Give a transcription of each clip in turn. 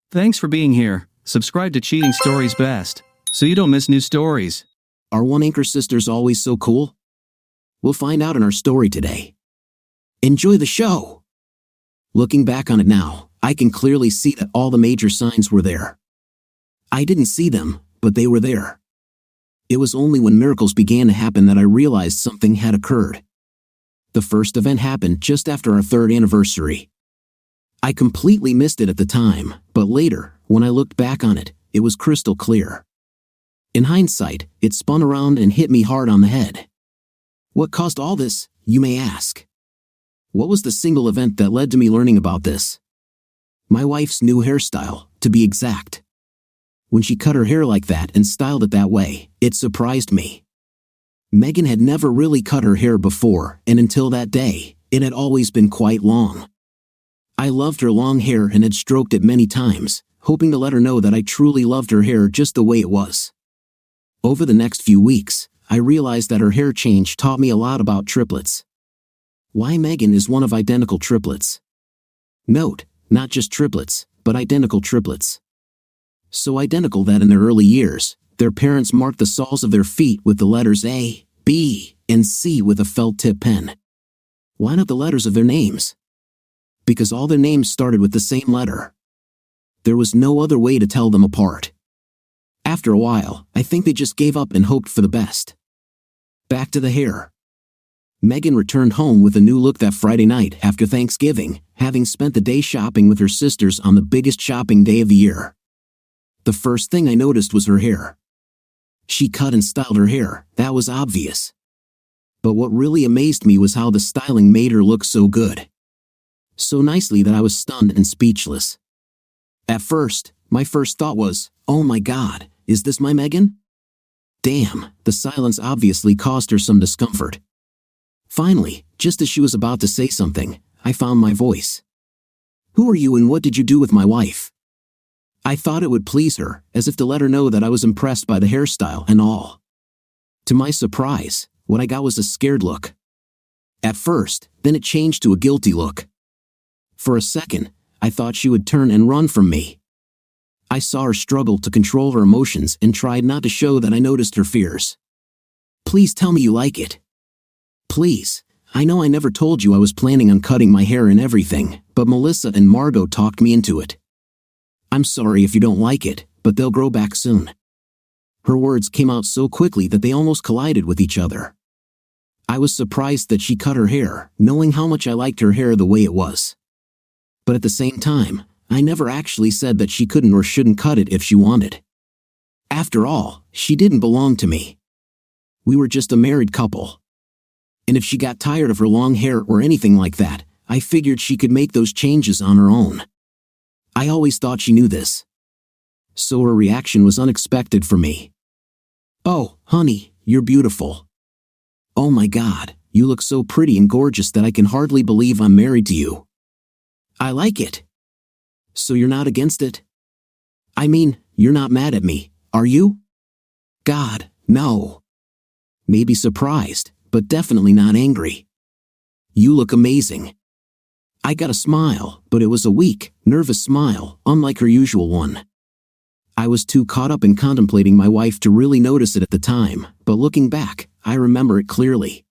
Thanks for being here. Subscribe to Cheating Stories Best, so you don't miss new stories. Are One Anchor sisters always so cool? We'll find out in our story today. Enjoy the show! Looking back on it now, I can clearly see that all the major signs were there. I didn't see them, but they were there. It was only when miracles began to happen that I realized something had occurred. The first event happened just after our 3rd anniversary. I completely missed it at the time, but later, when I looked back on it, it was crystal clear. In hindsight, it spun around and hit me hard on the head. What caused all this, you may ask? What was the single event that led to me learning about this? My wife's new hairstyle, to be exact. When she cut her hair like that and styled it that way, it surprised me. Megan had never really cut her hair before, and until that day, it had always been quite long. I loved her long hair and had stroked it many times, hoping to let her know that I truly loved her hair just the way it was. Over the next few weeks, I realized that her hair change taught me a lot about triplets. Why Megan is one of identical triplets. Note, not just triplets, but identical triplets. So identical that in their early years, their parents marked the soles of their feet with the letters A, B, and C with a felt tip pen. Why not the letters of their names? Because all their names started with the same letter. There was no other way to tell them apart. After a while, I think they just gave up and hoped for the best. Back to the hair. Megan returned home with a new look that Friday night after Thanksgiving, having spent the day shopping with her sisters on the biggest shopping day of the year. The first thing I noticed was her hair. She cut and styled her hair, that was obvious. But what really amazed me was how the styling made her look so good. So nicely that I was stunned and speechless. At first, my first thought was, oh my God, is this my Megan? Damn, the silence obviously caused her some discomfort. Finally, just as she was about to say something, I found my voice. Who are you and what did you do with my wife? I thought it would please her, as if to let her know that I was impressed by the hairstyle and all. To my surprise, what I got was a scared look. At first, then it changed to a guilty look. For a second, I thought she would turn and run from me. I saw her struggle to control her emotions and tried not to show that I noticed her fears. Please tell me you like it. Please, I know I never told you I was planning on cutting my hair and everything, but Melissa and Margot talked me into it. I'm sorry if you don't like it, but they'll grow back soon. Her words came out so quickly that they almost collided with each other. I was surprised that she cut her hair, knowing how much I liked her hair the way it was. But at the same time, I never actually said that she couldn't or shouldn't cut it if she wanted. After all, she didn't belong to me. We were just a married couple. And if she got tired of her long hair or anything like that, I figured she could make those changes on her own. I always thought she knew this. So her reaction was unexpected for me. Oh, honey, you're beautiful. Oh my God, you look so pretty and gorgeous that I can hardly believe I'm married to you. I like it. So you're not against it? I mean, you're not mad at me, are you? God, no. Maybe surprised, but definitely not angry. You look amazing. I got a smile, but it was a weak, nervous smile, unlike her usual one. I was too caught up in contemplating my wife to really notice it at the time, but looking back, I remember it clearly.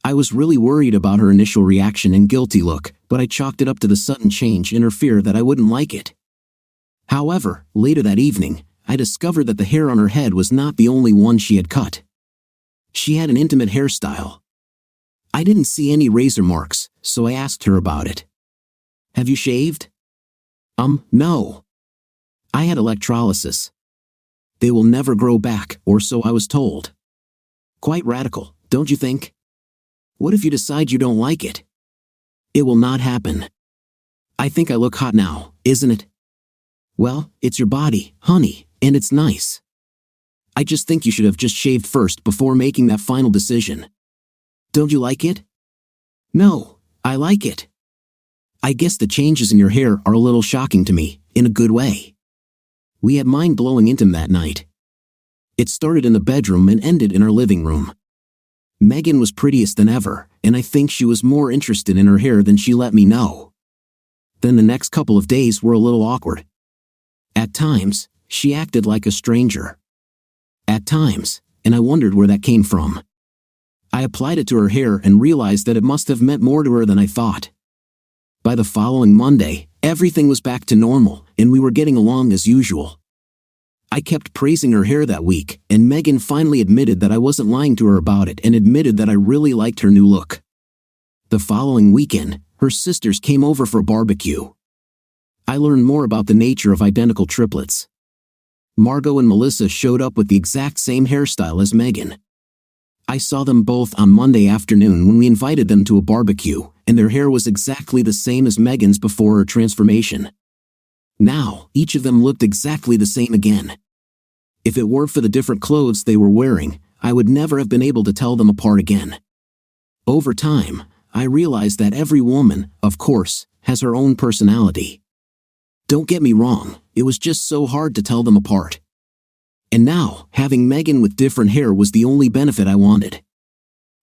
I was really worried about her initial reaction and guilty look, but I chalked it up to the sudden change in her fear that I wouldn't like it. However, later that evening, I discovered that the hair on her head was not the only one she had cut. She had an intimate hairstyle. I didn't see any razor marks, so I asked her about it. Have you shaved? No. I had electrolysis. They will never grow back, or so I was told. Quite radical, don't you think? What if you decide you don't like it? It will not happen. I think I look hot now, isn't it? Well, it's your body, honey, and it's nice. I just think you should have just shaved first before making that final decision. Don't you like it? No, I like it. I guess the changes in your hair are a little shocking to me, in a good way. We had mind-blowing intim that night. It started in the bedroom and ended in our living room. Megan was prettiest than ever, and I think she was more interested in her hair than she let me know. Then the next couple of days were a little awkward. At times, she acted like a stranger. At times, and I wondered where that came from. I applied it to her hair and realized that it must have meant more to her than I thought. By the following Monday, everything was back to normal, and we were getting along as usual. I kept praising her hair that week, and Megan finally admitted that I wasn't lying to her about it and admitted that I really liked her new look. The following weekend, her sisters came over for a barbecue. I learned more about the nature of identical triplets. Margot and Melissa showed up with the exact same hairstyle as Megan. I saw them both on Monday afternoon when we invited them to a barbecue, and their hair was exactly the same as Megan's before her transformation. Now, each of them looked exactly the same again. If it weren't for the different clothes they were wearing, I would never have been able to tell them apart again. Over time, I realized that every woman, of course, has her own personality. Don't get me wrong, it was just so hard to tell them apart. And now, having Megan with different hair was the only benefit I wanted.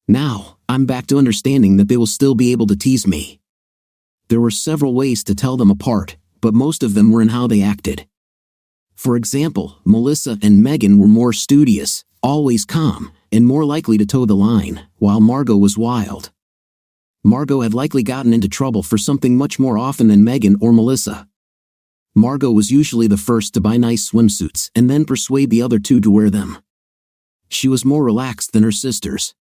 Now, I'm back to understanding that they will still be able to tease me. There were several ways to tell them apart, but most of them were in how they acted. For example, Melissa and Megan were more studious, always calm, and more likely to toe the line, while Margot was wild. Margot had likely gotten into trouble for something much more often than Megan or Melissa. Margot was usually the first to buy nice swimsuits and then persuade the other two to wear them. She was more relaxed than her sisters.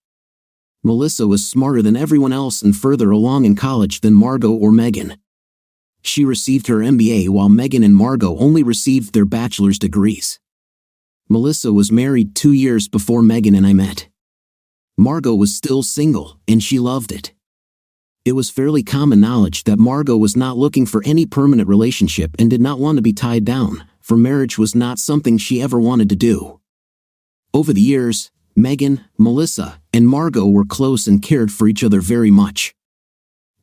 Melissa was smarter than everyone else and further along in college than Margot or Megan. She received her MBA while Megan and Margot only received their bachelor's degrees. Melissa was married 2 years before Megan and I met. Margot was still single, and she loved it. It was fairly common knowledge that Margot was not looking for any permanent relationship and did not want to be tied down, for marriage was not something she ever wanted to do. Over the years, Megan, Melissa, and Margot were close and cared for each other very much.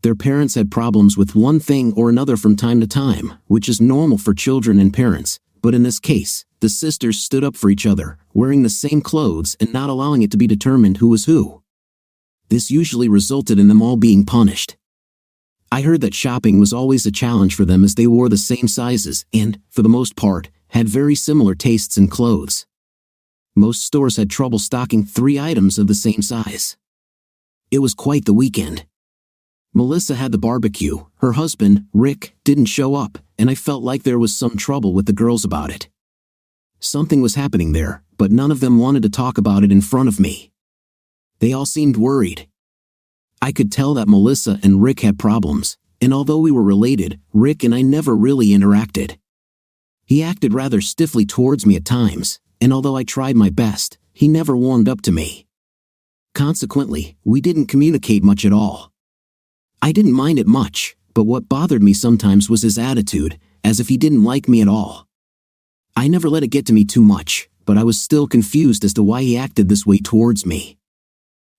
Their parents had problems with one thing or another from time to time, which is normal for children and parents, but in this case, the sisters stood up for each other, wearing the same clothes and not allowing it to be determined who was who. This usually resulted in them all being punished. I heard that shopping was always a challenge for them as they wore the same sizes and, for the most part, had very similar tastes in clothes. Most stores had trouble stocking 3 items of the same size. It was quite the weekend. Melissa had the barbecue, her husband, Rick, didn't show up, and I felt like there was some trouble with the girls about it. Something was happening there, but none of them wanted to talk about it in front of me. They all seemed worried. I could tell that Melissa and Rick had problems, and although we were related, Rick and I never really interacted. He acted rather stiffly towards me at times, and although I tried my best, he never warmed up to me. Consequently, we didn't communicate much at all. I didn't mind it much, but what bothered me sometimes was his attitude, as if he didn't like me at all. I never let it get to me too much, but I was still confused as to why he acted this way towards me.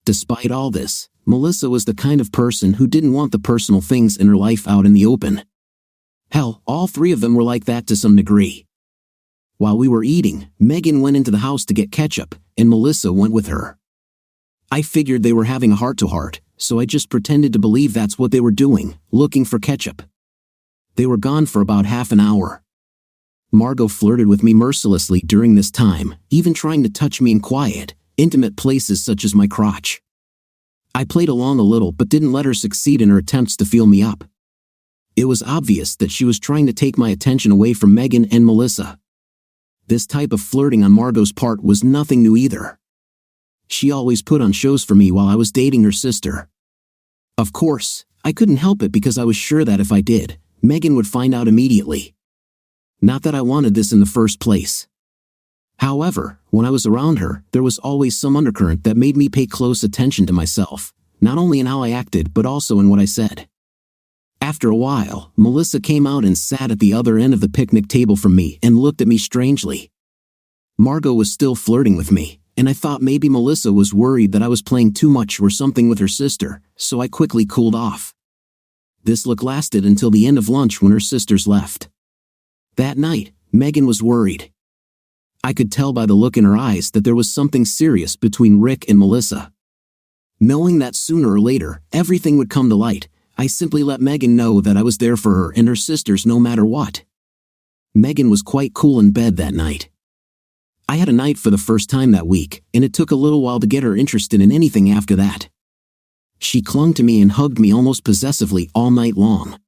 Despite all this, Melissa was the kind of person who didn't want the personal things in her life out in the open. Hell, all 3 of them were like that to some degree. While we were eating, Megan went into the house to get ketchup, and Melissa went with her. I figured they were having a heart-to-heart, so I just pretended to believe that's what they were doing, looking for ketchup. They were gone for about half an hour. Margot flirted with me mercilessly during this time, even trying to touch me in quiet, intimate places such as my crotch. I played along a little but didn't let her succeed in her attempts to feel me up. It was obvious that she was trying to take my attention away from Megan and Melissa. This type of flirting on Margot's part was nothing new either. She always put on shows for me while I was dating her sister. Of course, I couldn't help it because I was sure that if I did, Megan would find out immediately. Not that I wanted this in the first place. However, when I was around her, there was always some undercurrent that made me pay close attention to myself, not only in how I acted but also in what I said. After a while, Melissa came out and sat at the other end of the picnic table from me and looked at me strangely. Margot was still flirting with me, and I thought maybe Melissa was worried that I was playing too much or something with her sister, so I quickly cooled off. This look lasted until the end of lunch when her sisters left. That night, Megan was worried. I could tell by the look in her eyes that there was something serious between Rick and Melissa. Knowing that sooner or later, everything would come to light, I simply let Megan know that I was there for her and her sisters no matter what. Megan was quite cool in bed that night. I had a night for the first time that week, and it took a little while to get her interested in anything after that. She clung to me and hugged me almost possessively all night long.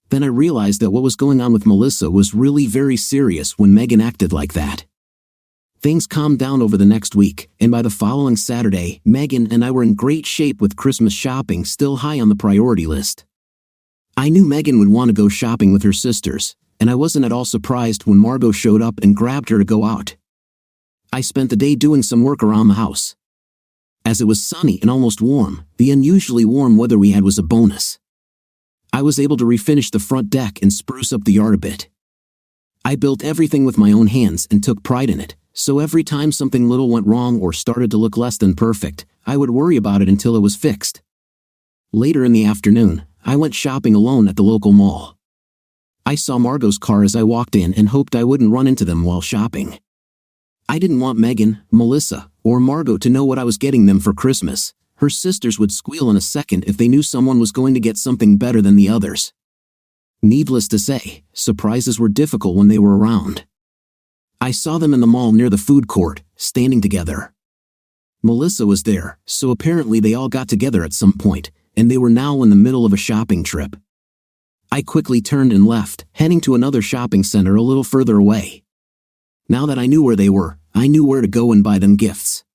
Then I realized that what was going on with Melissa was really very serious when Megan acted like that. Things calmed down over the next week, and by the following Saturday, Megan and I were in great shape with Christmas shopping still high on the priority list. I knew Megan would want to go shopping with her sisters, and I wasn't at all surprised when Margot showed up and grabbed her to go out. I spent the day doing some work around the house. As it was sunny and almost warm, the unusually warm weather we had was a bonus. I was able to refinish the front deck and spruce up the yard a bit. I built everything with my own hands and took pride in it, so every time something little went wrong or started to look less than perfect, I would worry about it until it was fixed. Later in the afternoon, I went shopping alone at the local mall. I saw Margot's car as I walked in and hoped I wouldn't run into them while shopping. I didn't want Megan, Melissa, or Margot to know what I was getting them for Christmas. Her sisters would squeal in a second if they knew someone was going to get something better than the others. Needless to say, surprises were difficult when they were around. I saw them in the mall near the food court, standing together. Melissa was there, so apparently they all got together at some point, and they were now in the middle of a shopping trip. I quickly turned and left, heading to another shopping center a little further away. Now that I knew where they were, I knew where to go and buy them gifts.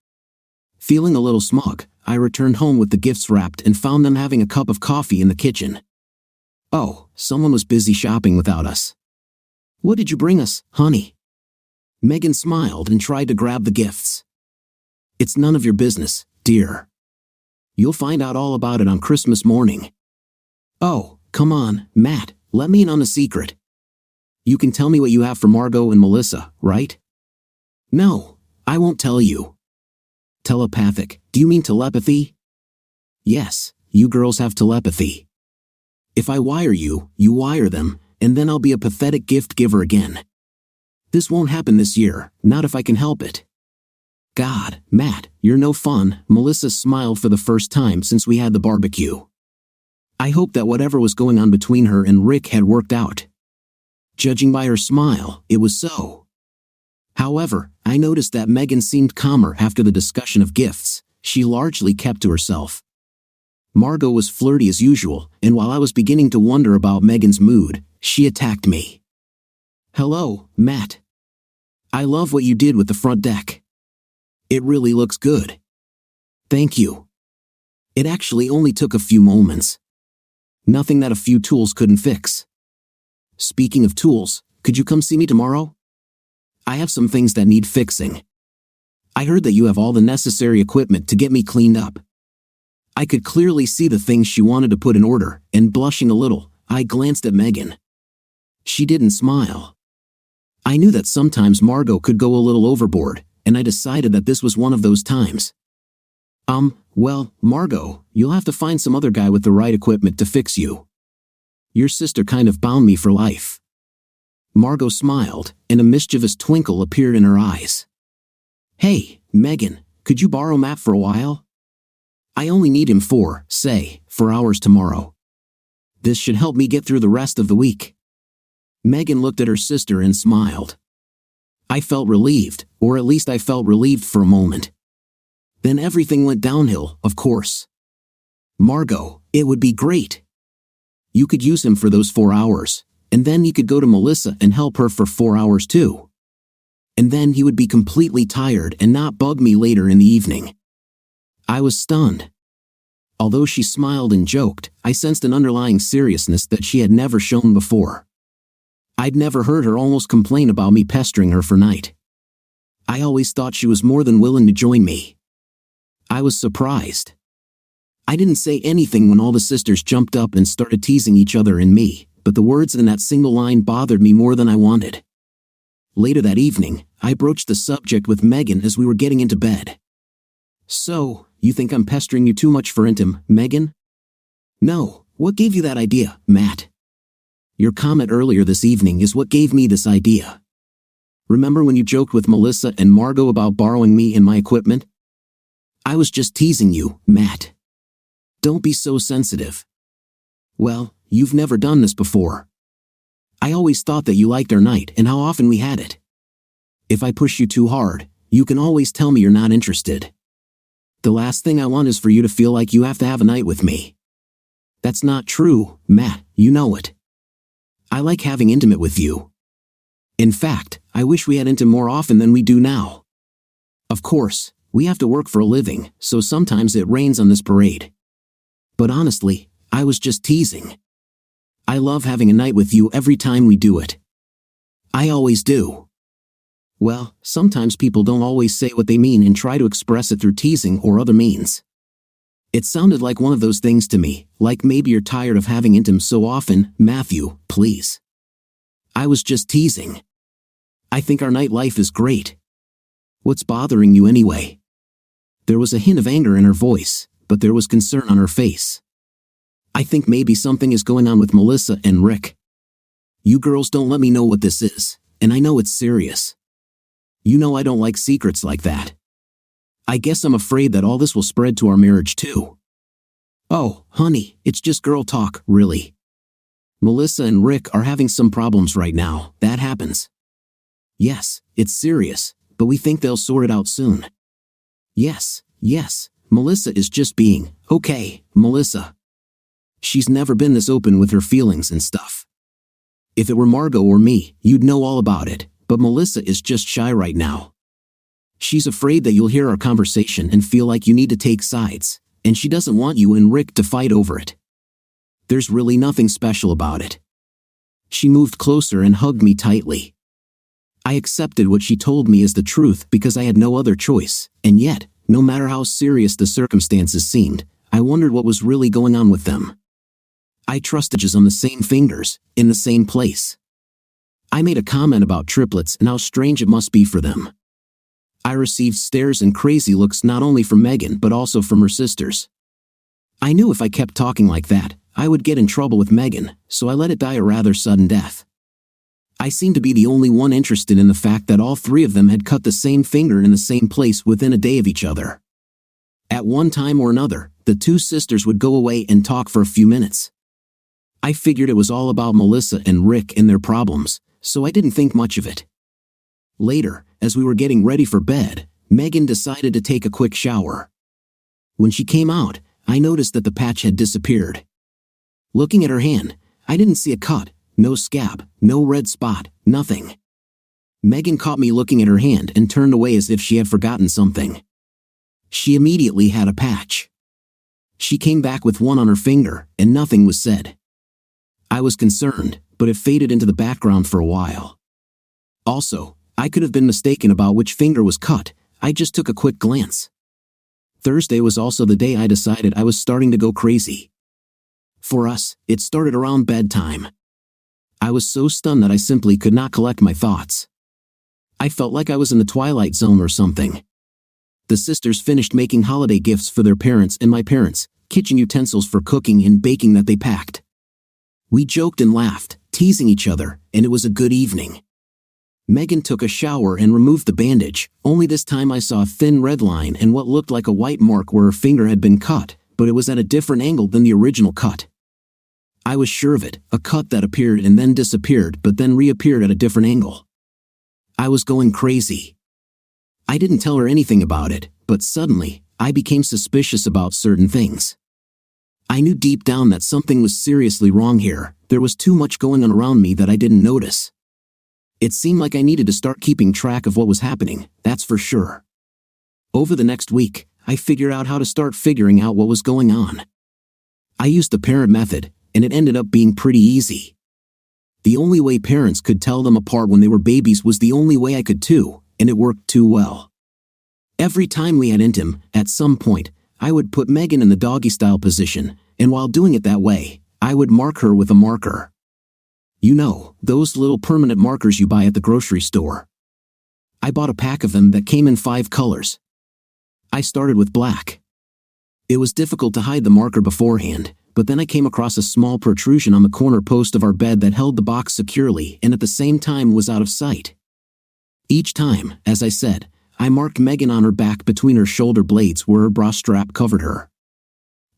Feeling a little smug, I returned home with the gifts wrapped and found them having a cup of coffee in the kitchen. Oh, someone was busy shopping without us. "What did you bring us, honey?" Megan smiled and tried to grab the gifts. "It's none of your business, dear. You'll find out all about it on Christmas morning." "Oh, come on, Matt, let me in on a secret. You can tell me what you have for Margot and Melissa, right?" "No, I won't tell you." "Telepathic, do you mean telepathy?" "Yes, you girls have telepathy. If I wire you, you wire them, and then I'll be a pathetic gift giver again. This won't happen this year, not if I can help it." "God, Matt, you're no fun." Melissa smiled for the first time since we had the barbecue. I hoped that whatever was going on between her and Rick had worked out. Judging by her smile, it was so. However, I noticed that Megan seemed calmer after the discussion of gifts. She largely kept to herself. Margot was flirty as usual, and while I was beginning to wonder about Megan's mood, she attacked me. "Hello, Matt. I love what you did with the front deck. It really looks good." "Thank you. It actually only took a few moments. Nothing that a few tools couldn't fix. Speaking of tools, could you come see me tomorrow? I have some things that need fixing. I heard that you have all the necessary equipment to get me cleaned up." I could clearly see the things she wanted to put in order, and blushing a little, I glanced at Megan. She didn't smile. I knew that sometimes Margot could go a little overboard, and I decided that this was one of those times. Well, Margot, you'll have to find some other guy with the right equipment to fix you. Your sister kind of bound me for life." Margot smiled, and a mischievous twinkle appeared in her eyes. "Hey, Megan, could you borrow Matt for a while? I only need him for, say, 4 hours tomorrow. This should help me get through the rest of the week." Megan looked at her sister and smiled. I felt relieved, or at least I felt relieved for a moment. Then everything went downhill, of course. "Margot, it would be great. You could use him for those 4 hours, and then he could go to Melissa and help her for 4 hours too. And then he would be completely tired and not bug me later in the evening." I was stunned. Although she smiled and joked, I sensed an underlying seriousness that she had never shown before. I'd never heard her almost complain about me pestering her for night. I always thought she was more than willing to join me. I was surprised. I didn't say anything when all the sisters jumped up and started teasing each other and me, but the words in that single line bothered me more than I wanted. Later that evening, I broached the subject with Megan as we were getting into bed. "So, you think I'm pestering you too much for intim, Megan?" "No, what gave you that idea, Matt?" "Your comment earlier this evening is what gave me this idea. Remember when you joked with Melissa and Margot about borrowing me and my equipment? I was just teasing you, Matt. Don't be so sensitive." "Well, you've never done this before." I always thought that you liked our night and how often we had it. If I push you too hard, you can always tell me you're not interested. The last thing I want is for you to feel like you have to have a night with me. That's not true, Matt, you know it. I like having intimate with you. In fact, I wish we had intimate more often than we do now. Of course, we have to work for a living, so sometimes it rains on this parade. But honestly, I was just teasing. I love having a night with you every time we do it. I always do. Well, sometimes people don't always say what they mean and try to express it through teasing or other means. It sounded like one of those things to me, like maybe you're tired of having intim so often, Matthew, please. I was just teasing. I think our nightlife is great. What's bothering you anyway? There was a hint of anger in her voice, but there was concern on her face. I think maybe something is going on with Melissa and Rick. You girls don't let me know what this is, and I know it's serious. You know I don't like secrets like that. I guess I'm afraid that all this will spread to our marriage too. Oh, honey, it's just girl talk, really. Melissa and Rick are having some problems right now, that happens. Yes, it's serious, but we think they'll sort it out soon. Yes, Melissa is just being, okay, Melissa. She's never been this open with her feelings and stuff. If it were Margot or me, you'd know all about it, but Melissa is just shy right now. She's afraid that you'll hear our conversation and feel like you need to take sides, and she doesn't want you and Rick to fight over it. There's really nothing special about it. She moved closer and hugged me tightly. I accepted what she told me as the truth because I had no other choice, and yet, no matter how serious the circumstances seemed, I wondered what was really going on with them. I trusted on the same fingers, in the same place. I made a comment about triplets and how strange it must be for them. I received stares and crazy looks not only from Megan but also from her sisters. I knew if I kept talking like that, I would get in trouble with Megan, so I let it die a rather sudden death. I seemed to be the only one interested in the fact that all three of them had cut the same finger in the same place within a day of each other. At one time or another, the two sisters would go away and talk for a few minutes. I figured it was all about Melissa and Rick and their problems, so I didn't think much of it. Later, as we were getting ready for bed, Megan decided to take a quick shower. When she came out, I noticed that the patch had disappeared. Looking at her hand, I didn't see a cut, no scab, no red spot, nothing. Megan caught me looking at her hand and turned away as if she had forgotten something. She immediately had a patch. She came back with one on her finger, and nothing was said. I was concerned, but it faded into the background for a while. Also, I could have been mistaken about which finger was cut, I just took a quick glance. Thursday was also the day I decided I was starting to go crazy. For us, it started around bedtime. I was so stunned that I simply could not collect my thoughts. I felt like I was in the Twilight Zone or something. The sisters finished making holiday gifts for their parents and my parents, kitchen utensils for cooking and baking that they packed. We joked and laughed, teasing each other, and it was a good evening. Megan took a shower and removed the bandage, only this time I saw a thin red line and what looked like a white mark where her finger had been cut, but it was at a different angle than the original cut. I was sure of it, a cut that appeared and then disappeared but then reappeared at a different angle. I was going crazy. I didn't tell her anything about it, but suddenly, I became suspicious about certain things. I knew deep down that something was seriously wrong here. There was too much going on around me that I didn't notice. It seemed like I needed to start keeping track of what was happening, that's for sure. Over the next week, I figured out how to start figuring out what was going on. I used the parent method, and it ended up being pretty easy. The only way parents could tell them apart when they were babies was the only way I could too, and it worked too well. Every time we had intim, at some point, I would put Megan in the doggy-style position, and while doing it that way, I would mark her with a marker. You know, those little permanent markers you buy at the grocery store. I bought a pack of them that came in 5 colors. I started with black. It was difficult to hide the marker beforehand, but then I came across a small protrusion on the corner post of our bed that held the box securely and at the same time was out of sight. Each time, as I said, I marked Megan on her back between her shoulder blades where her bra strap covered her.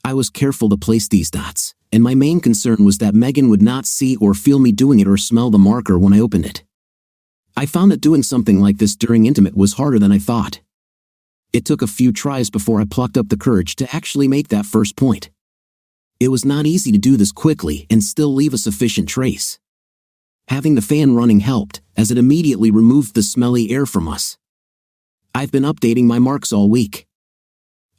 I was careful to place these dots, and my main concern was that Megan would not see or feel me doing it or smell the marker when I opened it. I found that doing something like this during intimate was harder than I thought. It took a few tries before I plucked up the courage to actually make that first point. It was not easy to do this quickly and still leave a sufficient trace. Having the fan running helped, as it immediately removed the smelly air from us. I've been updating my marks all week.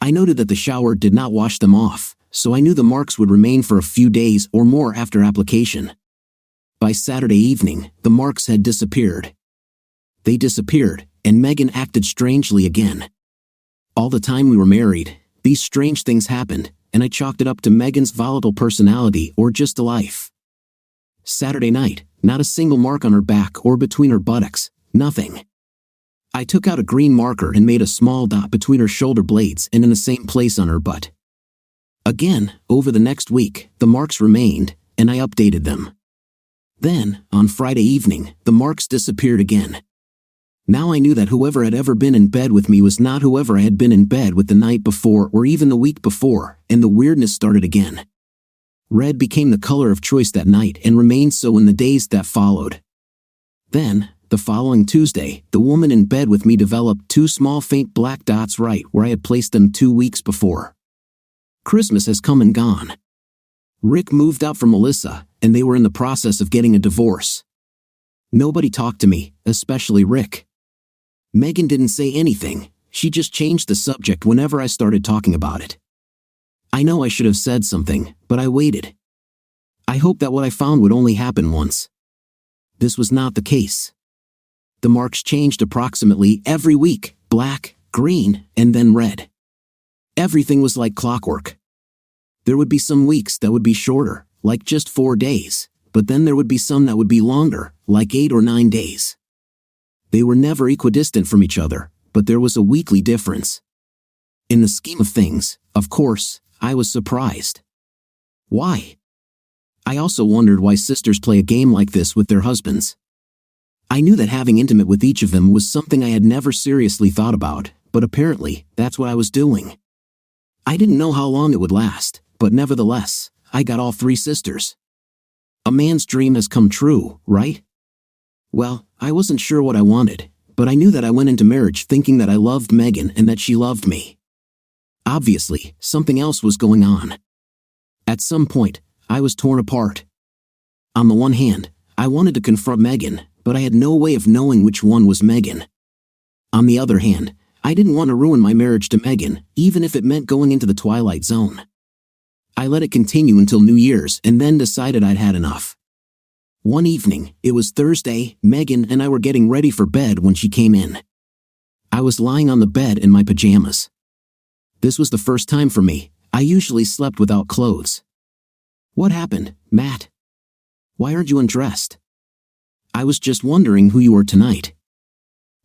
I noted that the shower did not wash them off, so I knew the marks would remain for a few days or more after application. By Saturday evening, the marks had disappeared. They disappeared, and Megan acted strangely again. All the time we were married, these strange things happened, and I chalked it up to Megan's volatile personality or just a life. Saturday night, not a single mark on her back or between her buttocks, nothing. I took out a green marker and made a small dot between her shoulder blades and in the same place on her butt. Again, over the next week, the marks remained, and I updated them. Then, on Friday evening, the marks disappeared again. Now I knew that whoever had ever been in bed with me was not whoever I had been in bed with the night before or even the week before, and the weirdness started again. Red became the color of choice that night and remained so in the days that followed. Then, the following Tuesday, the woman in bed with me developed 2 small faint black dots right where I had placed them 2 weeks before. Christmas has come and gone. Rick moved out from Melissa, and they were in the process of getting a divorce. Nobody talked to me, especially Rick. Megan didn't say anything, she just changed the subject whenever I started talking about it. I know I should have said something, but I waited. I hoped that what I found would only happen once. This was not the case. The marks changed approximately every week, black, green, and then red. Everything was like clockwork. There would be some weeks that would be shorter, like just 4 days, but then there would be some that would be longer, like 8 or 9 days. They were never equidistant from each other, but there was a weekly difference. In the scheme of things, of course, I was surprised. Why? I also wondered why sisters play a game like this with their husbands. I knew that having intimate with each of them was something I had never seriously thought about, but apparently, that's what I was doing. I didn't know how long it would last, but nevertheless, I got all 3 sisters. A man's dream has come true, right? Well, I wasn't sure what I wanted, but I knew that I went into marriage thinking that I loved Megan and that she loved me. Obviously, something else was going on. At some point, I was torn apart. On the one hand, I wanted to confront Megan, but I had no way of knowing which one was Megan. On the other hand, I didn't want to ruin my marriage to Megan, even if it meant going into the twilight zone. I let it continue until New Year's and then decided I'd had enough. One evening, it was Thursday, Megan and I were getting ready for bed when she came in. I was lying on the bed in my pajamas. This was the first time for me. I usually slept without clothes. "What happened, Matt? Why aren't you undressed?" "I was just wondering who you were tonight."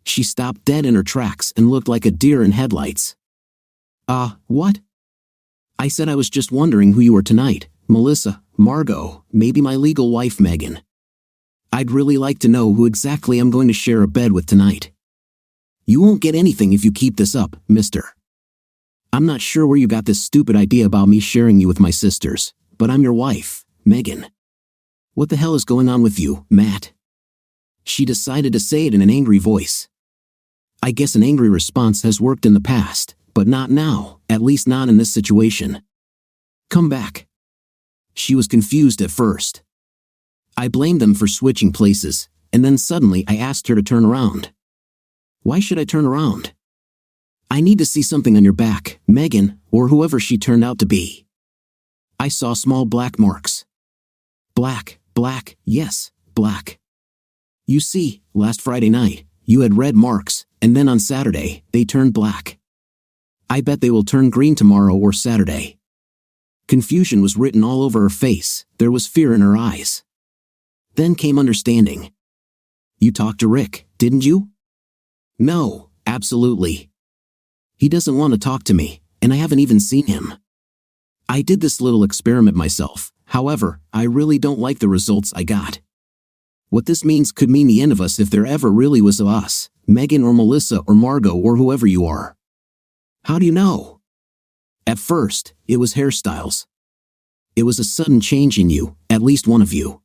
She stopped dead in her tracks and looked like a deer in headlights. What?" "I said I was just wondering who you were tonight, Melissa, Margot, maybe my legal wife Megan. I'd really like to know who exactly I'm going to share a bed with tonight." "You won't get anything if you keep this up, mister. I'm not sure where you got this stupid idea about me sharing you with my sisters, but I'm your wife, Megan. What the hell is going on with you, Matt?" She decided to say it in an angry voice. I guess an angry response has worked in the past, but not now, at least not in this situation. "Come back." She was confused at first. I blamed them for switching places, and then suddenly I asked her to turn around. "Why should I turn around?" "I need to see something on your back, Megan, or whoever she turned out to be." I saw small black marks. Black, yes, black. "You see, last Friday night, you had red marks, and then on Saturday, they turned black. I bet they will turn green tomorrow or Saturday." Confusion was written all over her face, there was fear in her eyes. Then came understanding. "You talked to Rick, didn't you?" "No, absolutely. He doesn't want to talk to me, and I haven't even seen him. I did this little experiment myself, however, I really don't like the results I got. What this means could mean the end of us if there ever really was a us, Megan or Melissa or Margot or whoever you are." "How do you know?" "At first, it was hairstyles. It was a sudden change in you, at least one of you.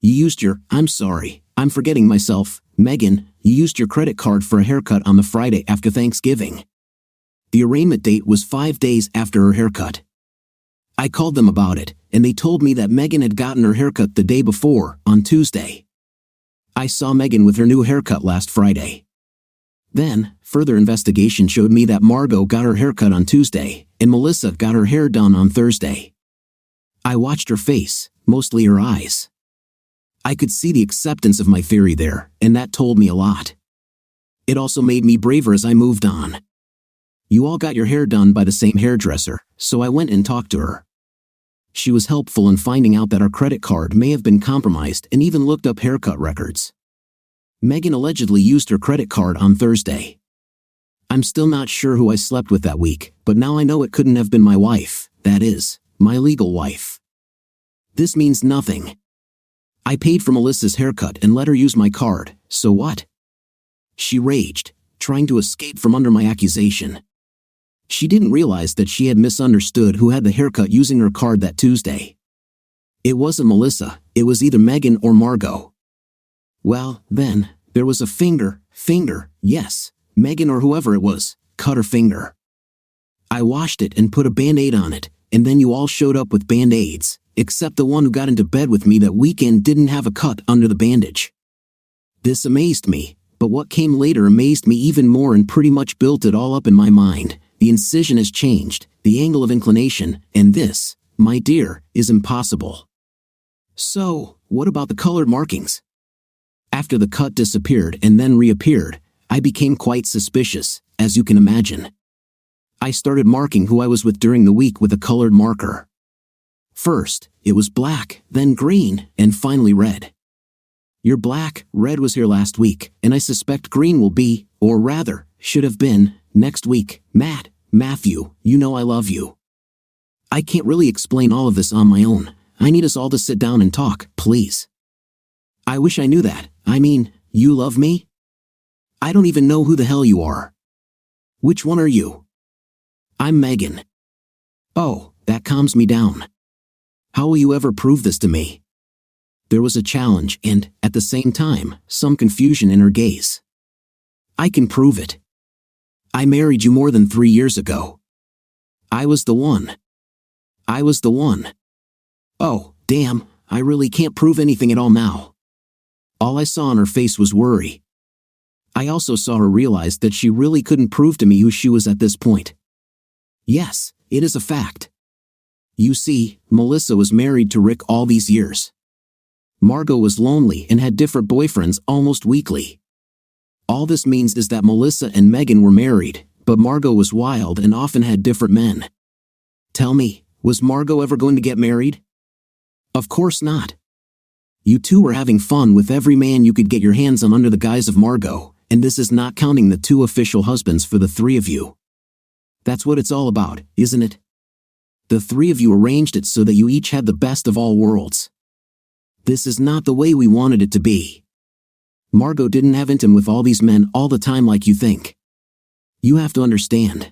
You used your, I'm sorry, I'm forgetting myself, Megan, you used your credit card for a haircut on the Friday after Thanksgiving. The arraignment date was 5 days after her haircut. I called them about it, and they told me that Megan had gotten her haircut the day before, on Tuesday. I saw Megan with her new haircut last Friday. Then, further investigation showed me that Margot got her haircut on Tuesday, and Melissa got her hair done on Thursday. I watched her face, mostly her eyes. I could see the acceptance of my theory there, and that told me a lot. It also made me braver as I moved on. You all got your hair done by the same hairdresser, so I went and talked to her. She was helpful in finding out that our credit card may have been compromised and even looked up haircut records. Megan allegedly used her credit card on Thursday. I'm still not sure who I slept with that week, but now I know it couldn't have been my wife, that is, my legal wife. This means nothing. I paid for Melissa's haircut and let her use my card, so what? She raged, trying to escape from under my accusation. She didn't realize that she had misunderstood who had the haircut using her card that Tuesday. It wasn't Melissa, it was either Megan or Margot. Well, then, there was a finger, yes, Megan or whoever it was, cut her finger. I washed it and put a Band-Aid on it, and then you all showed up with Band-Aids, except the one who got into bed with me that weekend didn't have a cut under the bandage. This amazed me, but what came later amazed me even more and pretty much built it all up in my mind. The incision has changed, the angle of inclination, and this, my dear, is impossible. So, what about the colored markings? After the cut disappeared and then reappeared, I became quite suspicious, as you can imagine. I started marking who I was with during the week with a colored marker. First, it was black, then green, and finally red. Your black, red was here last week, and I suspect green will be, or rather, should have been, next week. Matthew, you know I love you. I can't really explain all of this on my own. I need us all to sit down and talk, please. I wish I knew that. I mean, you love me? I don't even know who the hell you are. Which one are you? I'm Megan. Oh, that calms me down. How will you ever prove this to me? There was a challenge and, at the same time, some confusion in her gaze. I can prove it. I married you more than 3 years ago. I was the one. Oh, damn, I really can't prove anything at all now. All I saw on her face was worry. I also saw her realize that she really couldn't prove to me who she was at this point. Yes, it is a fact. You see, Melissa was married to Rick all these years. Margot was lonely and had different boyfriends almost weekly. All this means is that Melissa and Megan were married, but Margot was wild and often had different men. Tell me, was Margot ever going to get married? Of course not. You two were having fun with every man you could get your hands on under the guise of Margot, and this is not counting the 2 official husbands for the 3 of you. That's what it's all about, isn't it? The 3 of you arranged it so that you each had the best of all worlds. This is not the way we wanted it to be. Margot didn't have intim with all these men all the time like you think. You have to understand.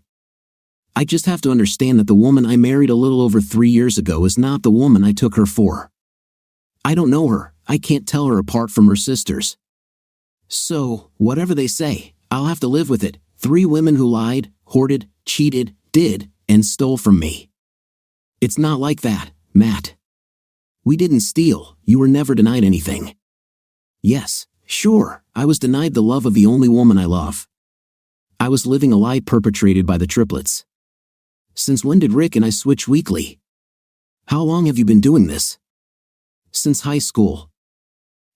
I just have to understand that the woman I married a little over 3 years ago is not the woman I took her for. I don't know her, I can't tell her apart from her sisters. So, whatever they say, I'll have to live with it. 3 women who lied, hoarded, cheated, did, and stole from me. It's not like that, Matt. We didn't steal, you were never denied anything. Yes, sure, I was denied the love of the only woman I love. I was living a lie perpetrated by the triplets. Since when did Rick and I switch weekly? How long have you been doing this? Since high school.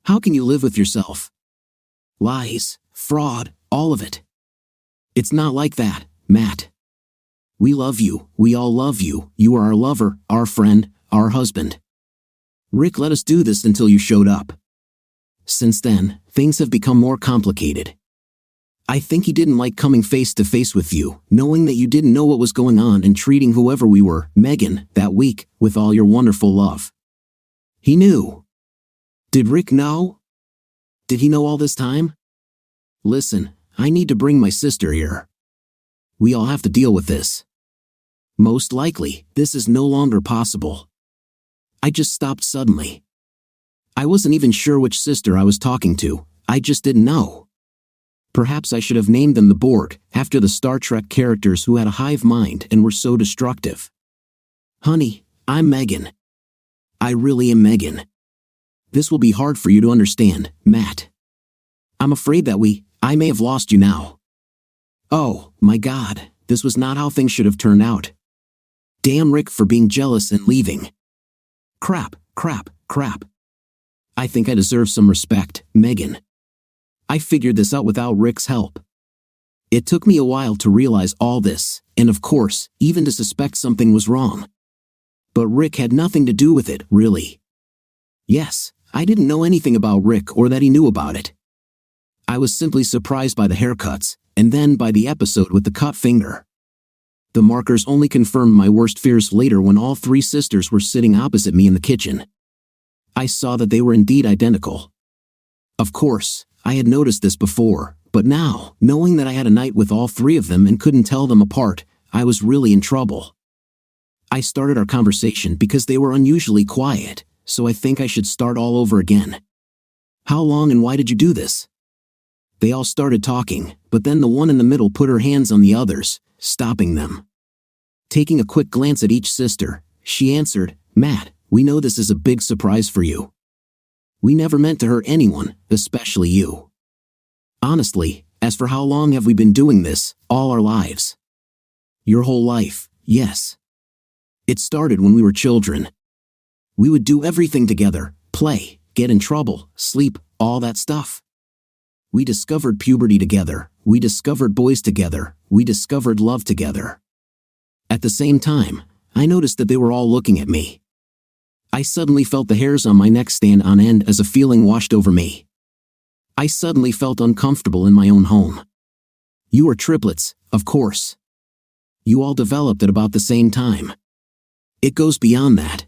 How can you live with yourself? Lies, fraud, all of it. It's not like that, Matt. We love you, we all love you, you are our lover, our friend, our husband. Rick let us do this until you showed up. Since then, things have become more complicated. I think he didn't like coming face to face with you, knowing that you didn't know what was going on and treating whoever we were, Megan, that week, with all your wonderful love. He knew. Did Rick know? Did he know all this time? Listen, I need to bring my sister here. We all have to deal with this. Most likely, this is no longer possible. I just stopped suddenly. I wasn't even sure which sister I was talking to, I just didn't know. Perhaps I should have named them the Borg, after the Star Trek characters who had a hive mind and were so destructive. Honey, I'm Megan. I really am Megan. This will be hard for you to understand, Matt. I'm afraid that I may have lost you now. Oh, my God, this was not how things should have turned out. Damn Rick for being jealous and leaving. Crap. I think I deserve some respect, Megan. I figured this out without Rick's help. It took me a while to realize all this, and of course, even to suspect something was wrong. But Rick had nothing to do with it, really. Yes, I didn't know anything about Rick or that he knew about it. I was simply surprised by the haircuts, and then by the episode with the cut finger. The markers only confirmed my worst fears later when all three sisters were sitting opposite me in the kitchen. I saw that they were indeed identical. Of course, I had noticed this before, but now, knowing that I had a night with all three of them and couldn't tell them apart, I was really in trouble. I started our conversation because they were unusually quiet, so I think I should start all over again. How long and why did you do this? They all started talking, but then the one in the middle put her hands on the others, stopping them. Taking a quick glance at each sister, she answered, Matt, we know this is a big surprise for you. We never meant to hurt anyone, especially you. Honestly, as for how long have we been doing this, all our lives? Your whole life, yes. It started when we were children. We would do everything together, play, get in trouble, sleep, all that stuff. We discovered puberty together, we discovered boys together, we discovered love together. At the same time, I noticed that they were all looking at me. I suddenly felt the hairs on my neck stand on end as a feeling washed over me. I suddenly felt uncomfortable in my own home. You are triplets, of course. You all developed at about the same time. It goes beyond that.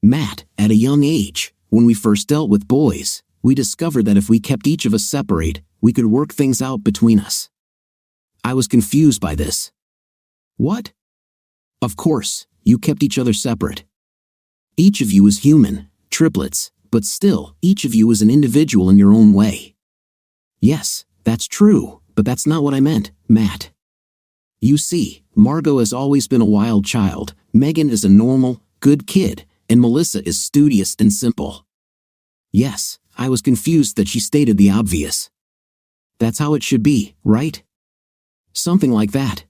Matt, at a young age, when we first dealt with boys, we discovered that if we kept each of us separate, we could work things out between us. I was confused by this. What? Of course, you kept each other separate. Each of you is human, triplets, but still, each of you is an individual in your own way. Yes, that's true, but that's not what I meant, Matt. You see, Margot has always been a wild child, Megan is a normal, good kid, and Melissa is studious and simple. Yes, I was confused that she stated the obvious. That's how it should be, right? Something like that.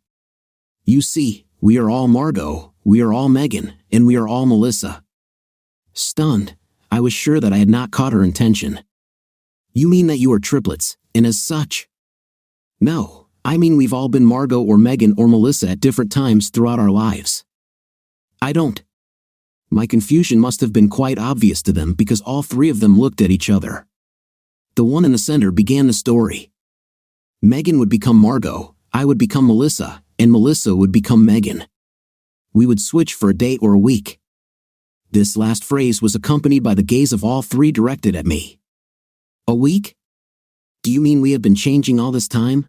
You see, we are all Margot, we are all Megan, and we are all Melissa. Stunned, I was sure that I had not caught her intention. You mean that you are triplets, and as such? No, I mean we've all been Margot or Megan or Melissa at different times throughout our lives. I don't. My confusion must have been quite obvious to them because all three of them looked at each other. The one in the center began the story. Megan would become Margot, I would become Melissa, and Melissa would become Megan. We would switch for a day or a week. This last phrase was accompanied by the gaze of all three directed at me. A week? Do you mean we have been changing all this time?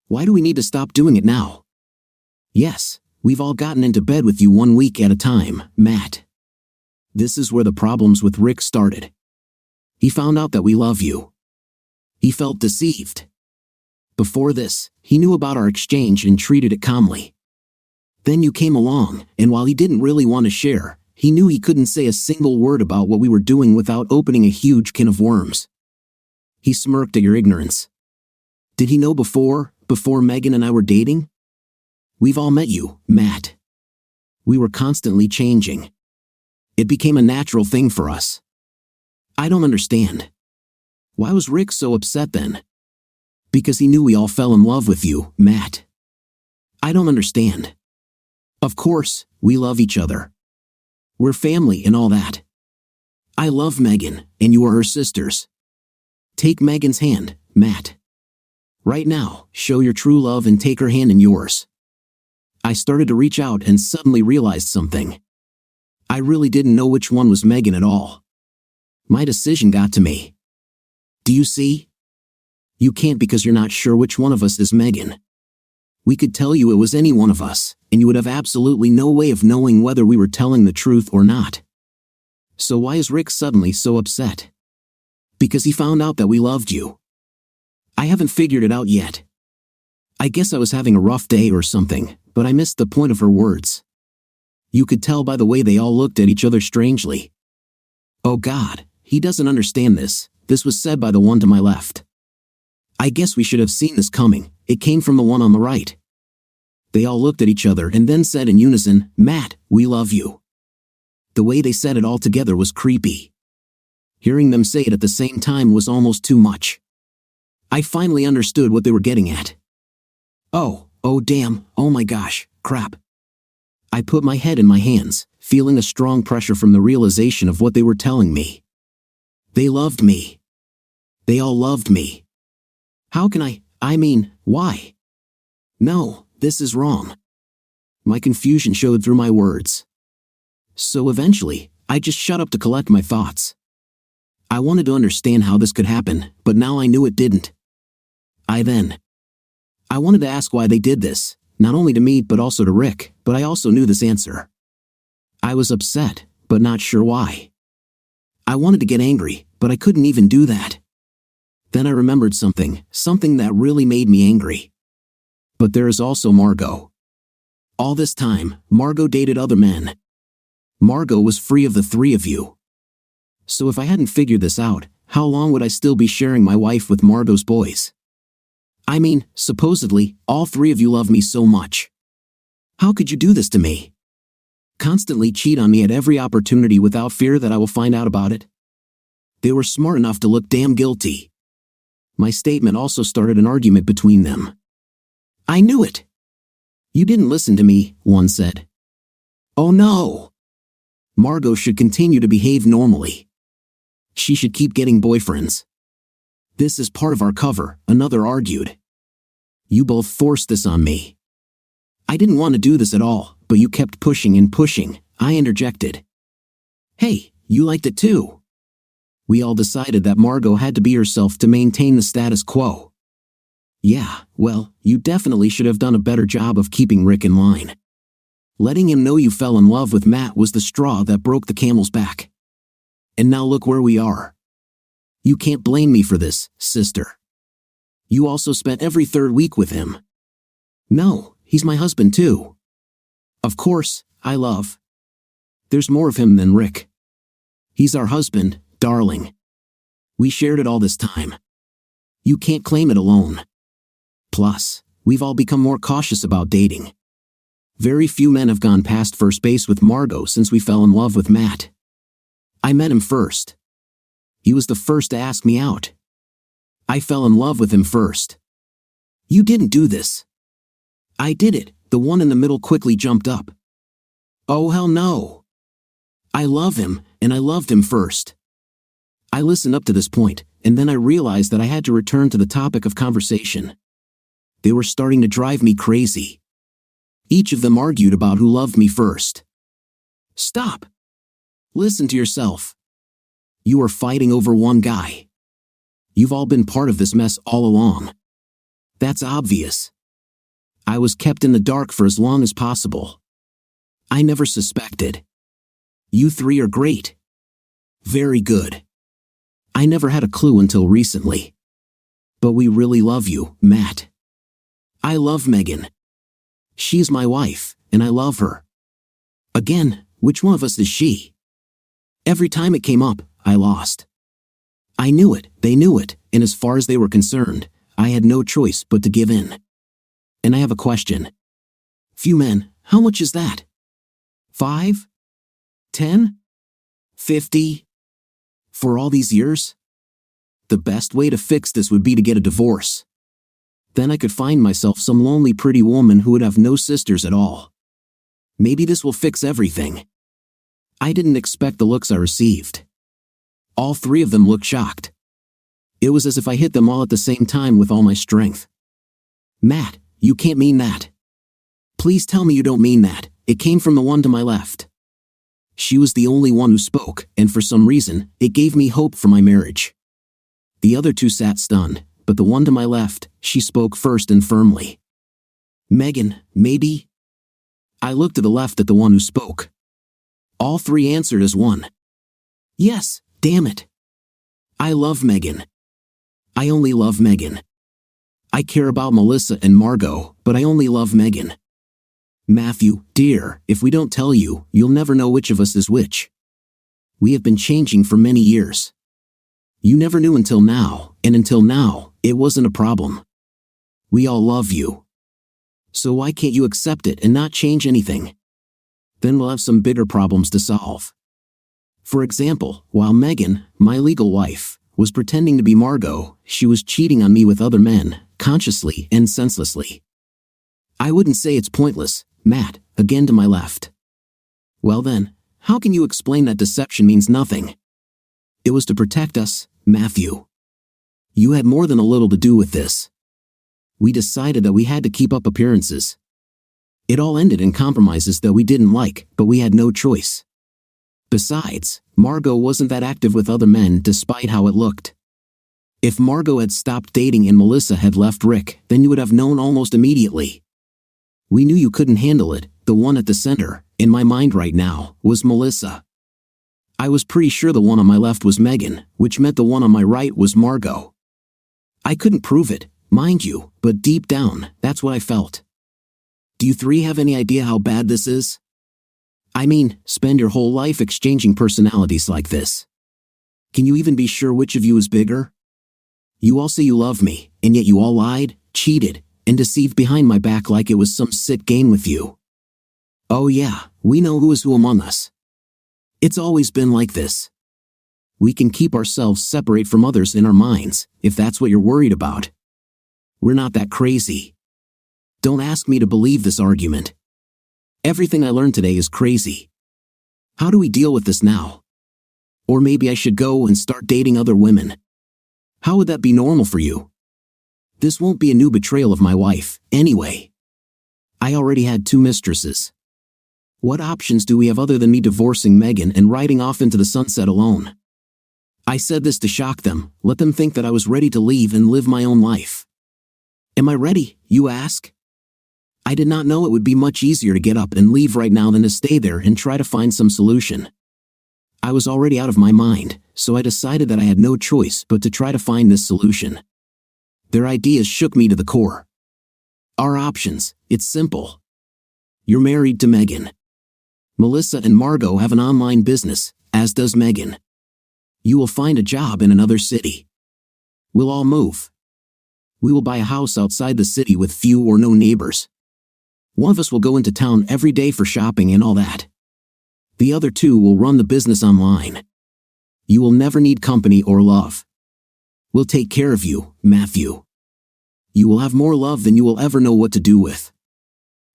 Why do we need to stop doing it now? Yes, we've all gotten into bed with you 1 week at a time, Matt. This is where the problems with Rick started. He found out that we love you. He felt deceived. Before this, he knew about our exchange and treated it calmly. Then you came along, and while he didn't really want to share, he knew he couldn't say a single word about what we were doing without opening a huge can of worms. He smirked at your ignorance. Did he know before Megan and I were dating? We've all met you, Matt. We were constantly changing. It became a natural thing for us. I don't understand. Why was Rick so upset then? Because he knew we all fell in love with you, Matt. I don't understand. Of course, we love each other. We're family and all that. I love Megan, and you are her sisters. Take Megan's hand, Matt. Right now, show your true love and take her hand in yours. I started to reach out and suddenly realized something. I really didn't know which one was Megan at all. My decision got to me. Do you see? You can't because you're not sure which one of us is Megan. We could tell you it was any one of us, and you would have absolutely no way of knowing whether we were telling the truth or not. So why is Rick suddenly so upset? Because he found out that we loved you. I haven't figured it out yet. I guess I was having a rough day or something, but I missed the point of her words. You could tell by the way they all looked at each other strangely. Oh God, he doesn't understand this. This was said by the one to my left. I guess we should have seen this coming. It came from the one on the right. They all looked at each other and then said in unison, "Matt, we love you." The way they said it all together was creepy. Hearing them say it at the same time was almost too much. I finally understood what they were getting at. Oh damn, oh my gosh, crap. I put my head in my hands, feeling a strong pressure from the realization of what they were telling me. They loved me. They all loved me. How can why? No, this is wrong. My confusion showed through my words. So eventually, I just shut up to collect my thoughts. I wanted to understand how this could happen, but now I knew it didn't. I wanted to ask why they did this, not only to me but also to Rick, but I also knew this answer. I was upset, but not sure why. I wanted to get angry, but I couldn't even do that. Then I remembered something that really made me angry. But there is also Margot. All this time, Margot dated other men. Margot was free of the three of you. So if I hadn't figured this out, how long would I still be sharing my wife with Margot's boys? Supposedly, all three of you love me so much. How could you do this to me? Constantly cheat on me at every opportunity without fear that I will find out about it? They were smart enough to look damn guilty. My statement also started an argument between them. I knew it. You didn't listen to me, one said. Oh no. Margot should continue to behave normally. She should keep getting boyfriends. This is part of our cover, another argued. You both forced this on me. I didn't want to do this at all, but you kept pushing and pushing. I interjected. Hey, you liked it too. We all decided that Margot had to be herself to maintain the status quo. Yeah, well, you definitely should have done a better job of keeping Rick in line. Letting him know you fell in love with Matt was the straw that broke the camel's back. And now look where we are. You can't blame me for this, sister. You also spent every third week with him. No, he's my husband too. Of course, I love. There's more of him than Rick. He's our husband, darling. We shared it all this time. You can't claim it alone. Plus, we've all become more cautious about dating. Very few men have gone past first base with Margot since we fell in love with Matt. I met him first. He was the first to ask me out. I fell in love with him first. You didn't do this. I did it, the one in the middle quickly jumped up. Oh hell no. I love him, and I loved him first. I listened up to this point, and then I realized that I had to return to the topic of conversation. They were starting to drive me crazy. Each of them argued about who loved me first. Stop. Listen to yourself. You are fighting over one guy. You've all been part of this mess all along. That's obvious. I was kept in the dark for as long as possible. I never suspected. You three are great. Very good. I never had a clue until recently. But we really love you, Matt. I love Megan. She's my wife, and I love her. Again, which one of us is she? Every time it came up, I lost. I knew it, they knew it, and as far as they were concerned, I had no choice but to give in. And I have a question. Few men, how much is that? 5? 10? 50? For all these years? The best way to fix this would be to get a divorce. Then I could find myself some lonely pretty woman who would have no sisters at all. Maybe this will fix everything. I didn't expect the looks I received. All three of them looked shocked. It was as if I hit them all at the same time with all my strength. Matt, you can't mean that. Please tell me you don't mean that. It came from the one to my left. She was the only one who spoke, and for some reason, it gave me hope for my marriage. The other two sat stunned, but the one to my left, she spoke first and firmly. Megan, maybe? I looked to the left at the one who spoke. All three answered as one. Yes, damn it. I love Megan. I only love Megan. I care about Melissa and Margot, but I only love Megan. Matthew, dear, if we don't tell you, you'll never know which of us is which. We have been changing for many years. You never knew until now, and until now, it wasn't a problem. We all love you. So why can't you accept it and not change anything? Then we'll have some bigger problems to solve. For example, while Megan, my legal wife, was pretending to be Margot, she was cheating on me with other men, consciously and senselessly. I wouldn't say it's pointless, Matt, again to my left. Well then, how can you explain that deception means nothing? It was to protect us, Matthew. You had more than a little to do with this. We decided that we had to keep up appearances. It all ended in compromises that we didn't like, but we had no choice. Besides, Margot wasn't that active with other men despite how it looked. If Margot had stopped dating and Melissa had left Rick, then you would have known almost immediately. We knew you couldn't handle it. The one at the center, in my mind right now, was Melissa. I was pretty sure the one on my left was Megan, which meant the one on my right was Margot. I couldn't prove it, mind you, but deep down, that's what I felt. Do you three have any idea how bad this is? I mean, spend your whole life exchanging personalities like this. Can you even be sure which of you is bigger? You all say you love me, and yet you all lied, cheated, and deceived behind my back like it was some sick game with you. Oh yeah, we know who is who among us. It's always been like this. We can keep ourselves separate from others in our minds, if that's what you're worried about. We're not that crazy. Don't ask me to believe this argument. Everything I learned today is crazy. How do we deal with this now? Or maybe I should go and start dating other women. How would that be normal for you? This won't be a new betrayal of my wife, anyway. I already had 2 mistresses. What options do we have other than me divorcing Megan and riding off into the sunset alone? I said this to shock them, let them think that I was ready to leave and live my own life. Am I ready, you ask? I did not know it would be much easier to get up and leave right now than to stay there and try to find some solution. I was already out of my mind, so I decided that I had no choice but to try to find this solution. Their ideas shook me to the core. Our options, it's simple. You're married to Megan. Melissa and Margot have an online business, as does Megan. You will find a job in another city. We'll all move. We will buy a house outside the city with few or no neighbors. One of us will go into town every day for shopping and all that. The other 2 will run the business online. You will never need company or love. We'll take care of you, Matthew. You will have more love than you will ever know what to do with.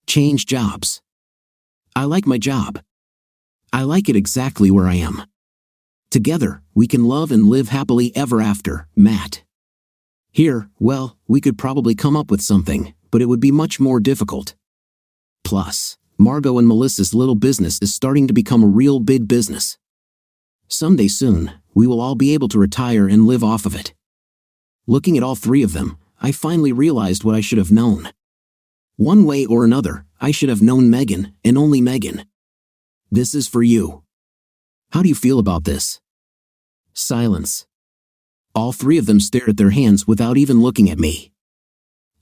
Change jobs. I like my job. I like it exactly where I am. Together, we can love and live happily ever after, Matt. Here, well, we could probably come up with something, but it would be much more difficult. Plus, Margot and Melissa's little business is starting to become a real big business. Someday soon, we will all be able to retire and live off of it. Looking at all 3 of them, I finally realized what I should have known. One way or another, I should have known Megan, and only Megan. This is for you. How do you feel about this? Silence. All 3 of them stared at their hands without even looking at me.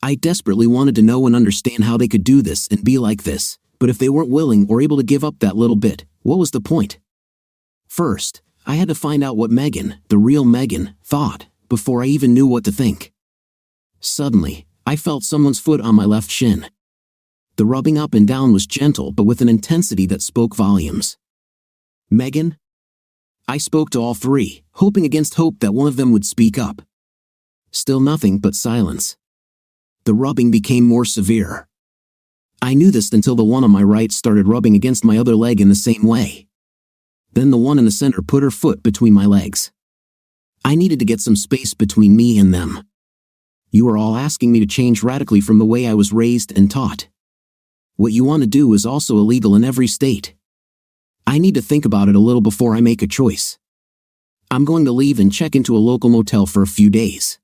I desperately wanted to know and understand how they could do this and be like this, but if they weren't willing or able to give up that little bit, what was the point? First, I had to find out what Megan, the real Megan, thought, before I even knew what to think. Suddenly, I felt someone's foot on my left shin. The rubbing up and down was gentle but with an intensity that spoke volumes. Megan? I spoke to all 3, hoping against hope that one of them would speak up. Still nothing but silence. The rubbing became more severe. I knew this until the one on my right started rubbing against my other leg in the same way. Then the one in the center put her foot between my legs. I needed to get some space between me and them. You are all asking me to change radically from the way I was raised and taught. What you want to do is also illegal in every state. I need to think about it a little before I make a choice. I'm going to leave and check into a local motel for a few days.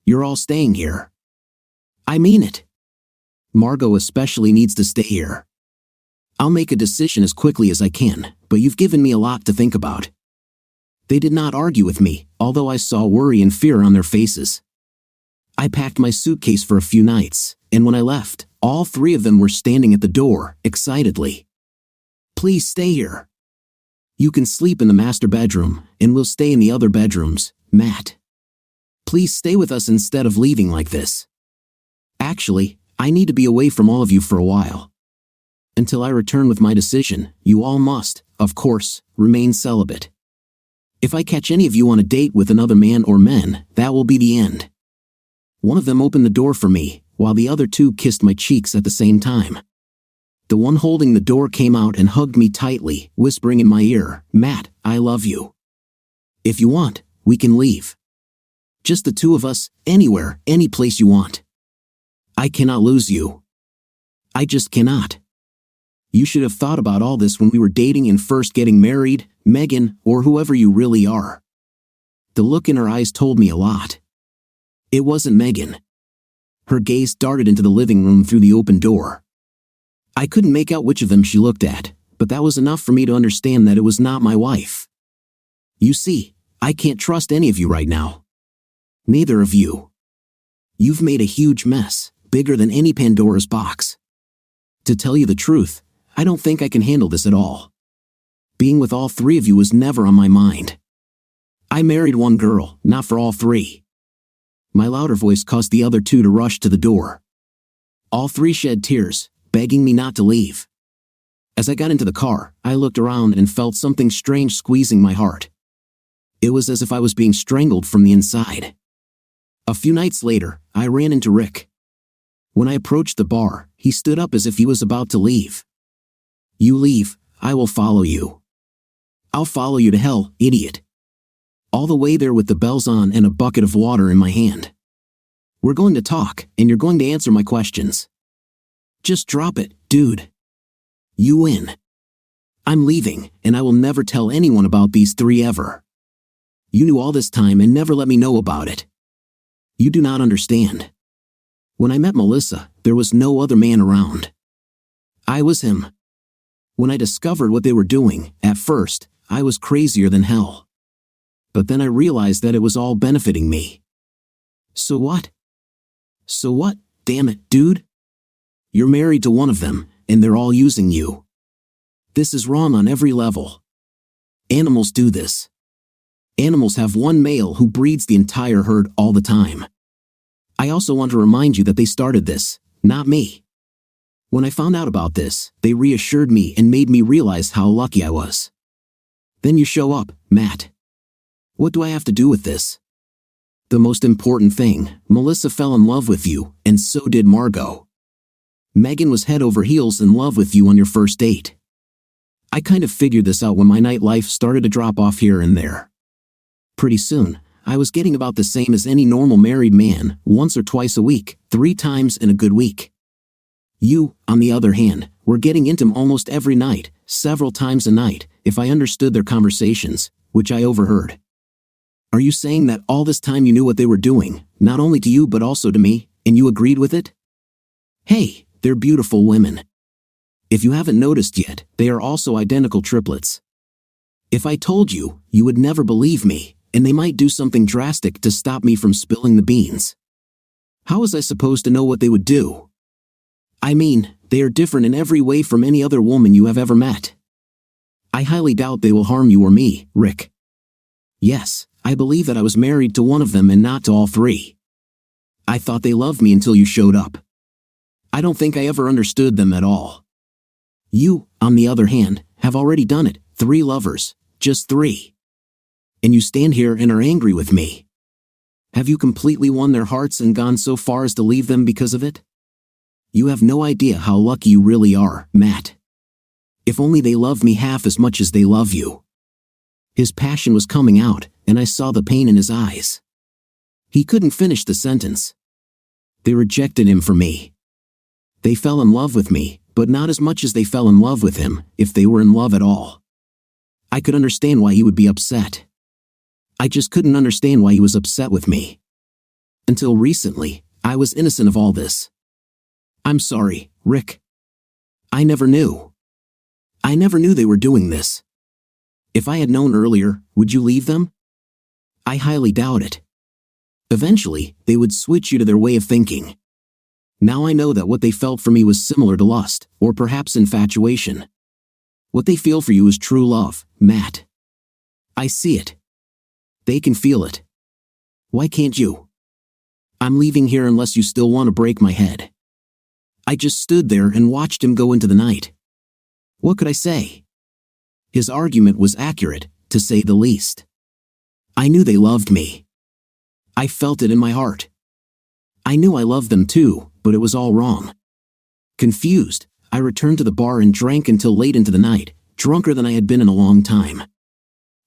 You're all staying here. I mean it. Margot especially needs to stay here. I'll make a decision as quickly as I can, but you've given me a lot to think about. They did not argue with me, although I saw worry and fear on their faces. I packed my suitcase for a few nights, and when I left, all three of them were standing at the door, excitedly. "Please stay here. You can sleep in the master bedroom, and we'll stay in the other bedrooms, Matt. Please stay with us instead of leaving like this. Actually, I need to be away from all of you for a while. Until I return with my decision, you all must, of course, remain celibate. If I catch any of you on a date with another man or men, that will be the end." One of them opened the door for me, while the other two kissed my cheeks at the same time. The one holding the door came out and hugged me tightly, whispering in my ear, "Matt, I love you. If you want, we can leave. Just the two of us, anywhere, any place you want. I cannot lose you. I just cannot. You should have thought about all this when we were dating and first getting married, Megan, or whoever you really are." The look in her eyes told me a lot. It wasn't Megan. Her gaze darted into the living room through the open door. I couldn't make out which of them she looked at, but that was enough for me to understand that it was not my wife. You see, I can't trust any of you right now. Neither of you. You've made a huge mess, bigger than any Pandora's box. To tell you the truth, I don't think I can handle this at all. Being with all three of you was never on my mind. I married one girl, not for all three. My louder voice caused the other two to rush to the door. All three shed tears, begging me not to leave. As I got into the car, I looked around and felt something strange squeezing my heart. It was as if I was being strangled from the inside. A few nights later, I ran into Rick. When I approached the bar, he stood up as if he was about to leave. "You leave, I will follow you." "I'll follow you to hell, idiot." All the way there with the bells on and a bucket of water in my hand. "We're going to talk, and you're going to answer my questions. Just drop it, dude. You win. I'm leaving, and I will never tell anyone about these three ever. You knew all this time and never let me know about it. You do not understand. When I met Melissa, there was no other man around. I was him. When I discovered what they were doing, at first, I was crazier than hell. But then I realized that it was all benefiting me. So what? So what, damn it, dude? You're married to one of them, and they're all using you. This is wrong on every level. Animals do this. Animals have one male who breeds the entire herd all the time. I also want to remind you that they started this, not me. When I found out about this, they reassured me and made me realize how lucky I was. Then you show up, Matt. What do I have to do with this? The most important thing, Melissa fell in love with you, and so did Margot. Megan was head over heels in love with you on your first date. I kind of figured this out when my nightlife started to drop off here and there. Pretty soon, I was getting about the same as any normal married man, once or twice a week, 3 times in a good week. You, on the other hand, were getting intim almost every night, several times a night, if I understood their conversations, which I overheard. Are you saying that all this time you knew what they were doing, not only to you but also to me, and you agreed with it? Hey, they're beautiful women. If you haven't noticed yet, they are also identical triplets. If I told you, you would never believe me, and they might do something drastic to stop me from spilling the beans. How was I supposed to know what they would do? I mean, they are different in every way from any other woman you have ever met. I highly doubt they will harm you or me, Rick. Yes, I believe that I was married to one of them and not to all 3. I thought they loved me until you showed up. I don't think I ever understood them at all. You, on the other hand, have already done it, 3 lovers, just 3. And you stand here and are angry with me. Have you completely won their hearts and gone so far as to leave them because of it? You have no idea how lucky you really are, Matt. If only they loved me half as much as they love you. His passion was coming out, and I saw the pain in his eyes. He couldn't finish the sentence. They rejected him for me. They fell in love with me, but not as much as they fell in love with him, if they were in love at all. I could understand why he would be upset. I just couldn't understand why he was upset with me. Until recently, I was innocent of all this. I'm sorry, Rick. I never knew. I never knew they were doing this. If I had known earlier, would you leave them? I highly doubt it. Eventually, they would switch you to their way of thinking. Now I know that what they felt for me was similar to lust, or perhaps infatuation. What they feel for you is true love, Matt. I see it. They can feel it. Why can't you? I'm leaving here unless you still want to break my head. I just stood there and watched him go into the night. What could I say? His argument was accurate, to say the least. I knew they loved me. I felt it in my heart. I knew I loved them too, but it was all wrong. Confused, I returned to the bar and drank until late into the night, drunker than I had been in a long time.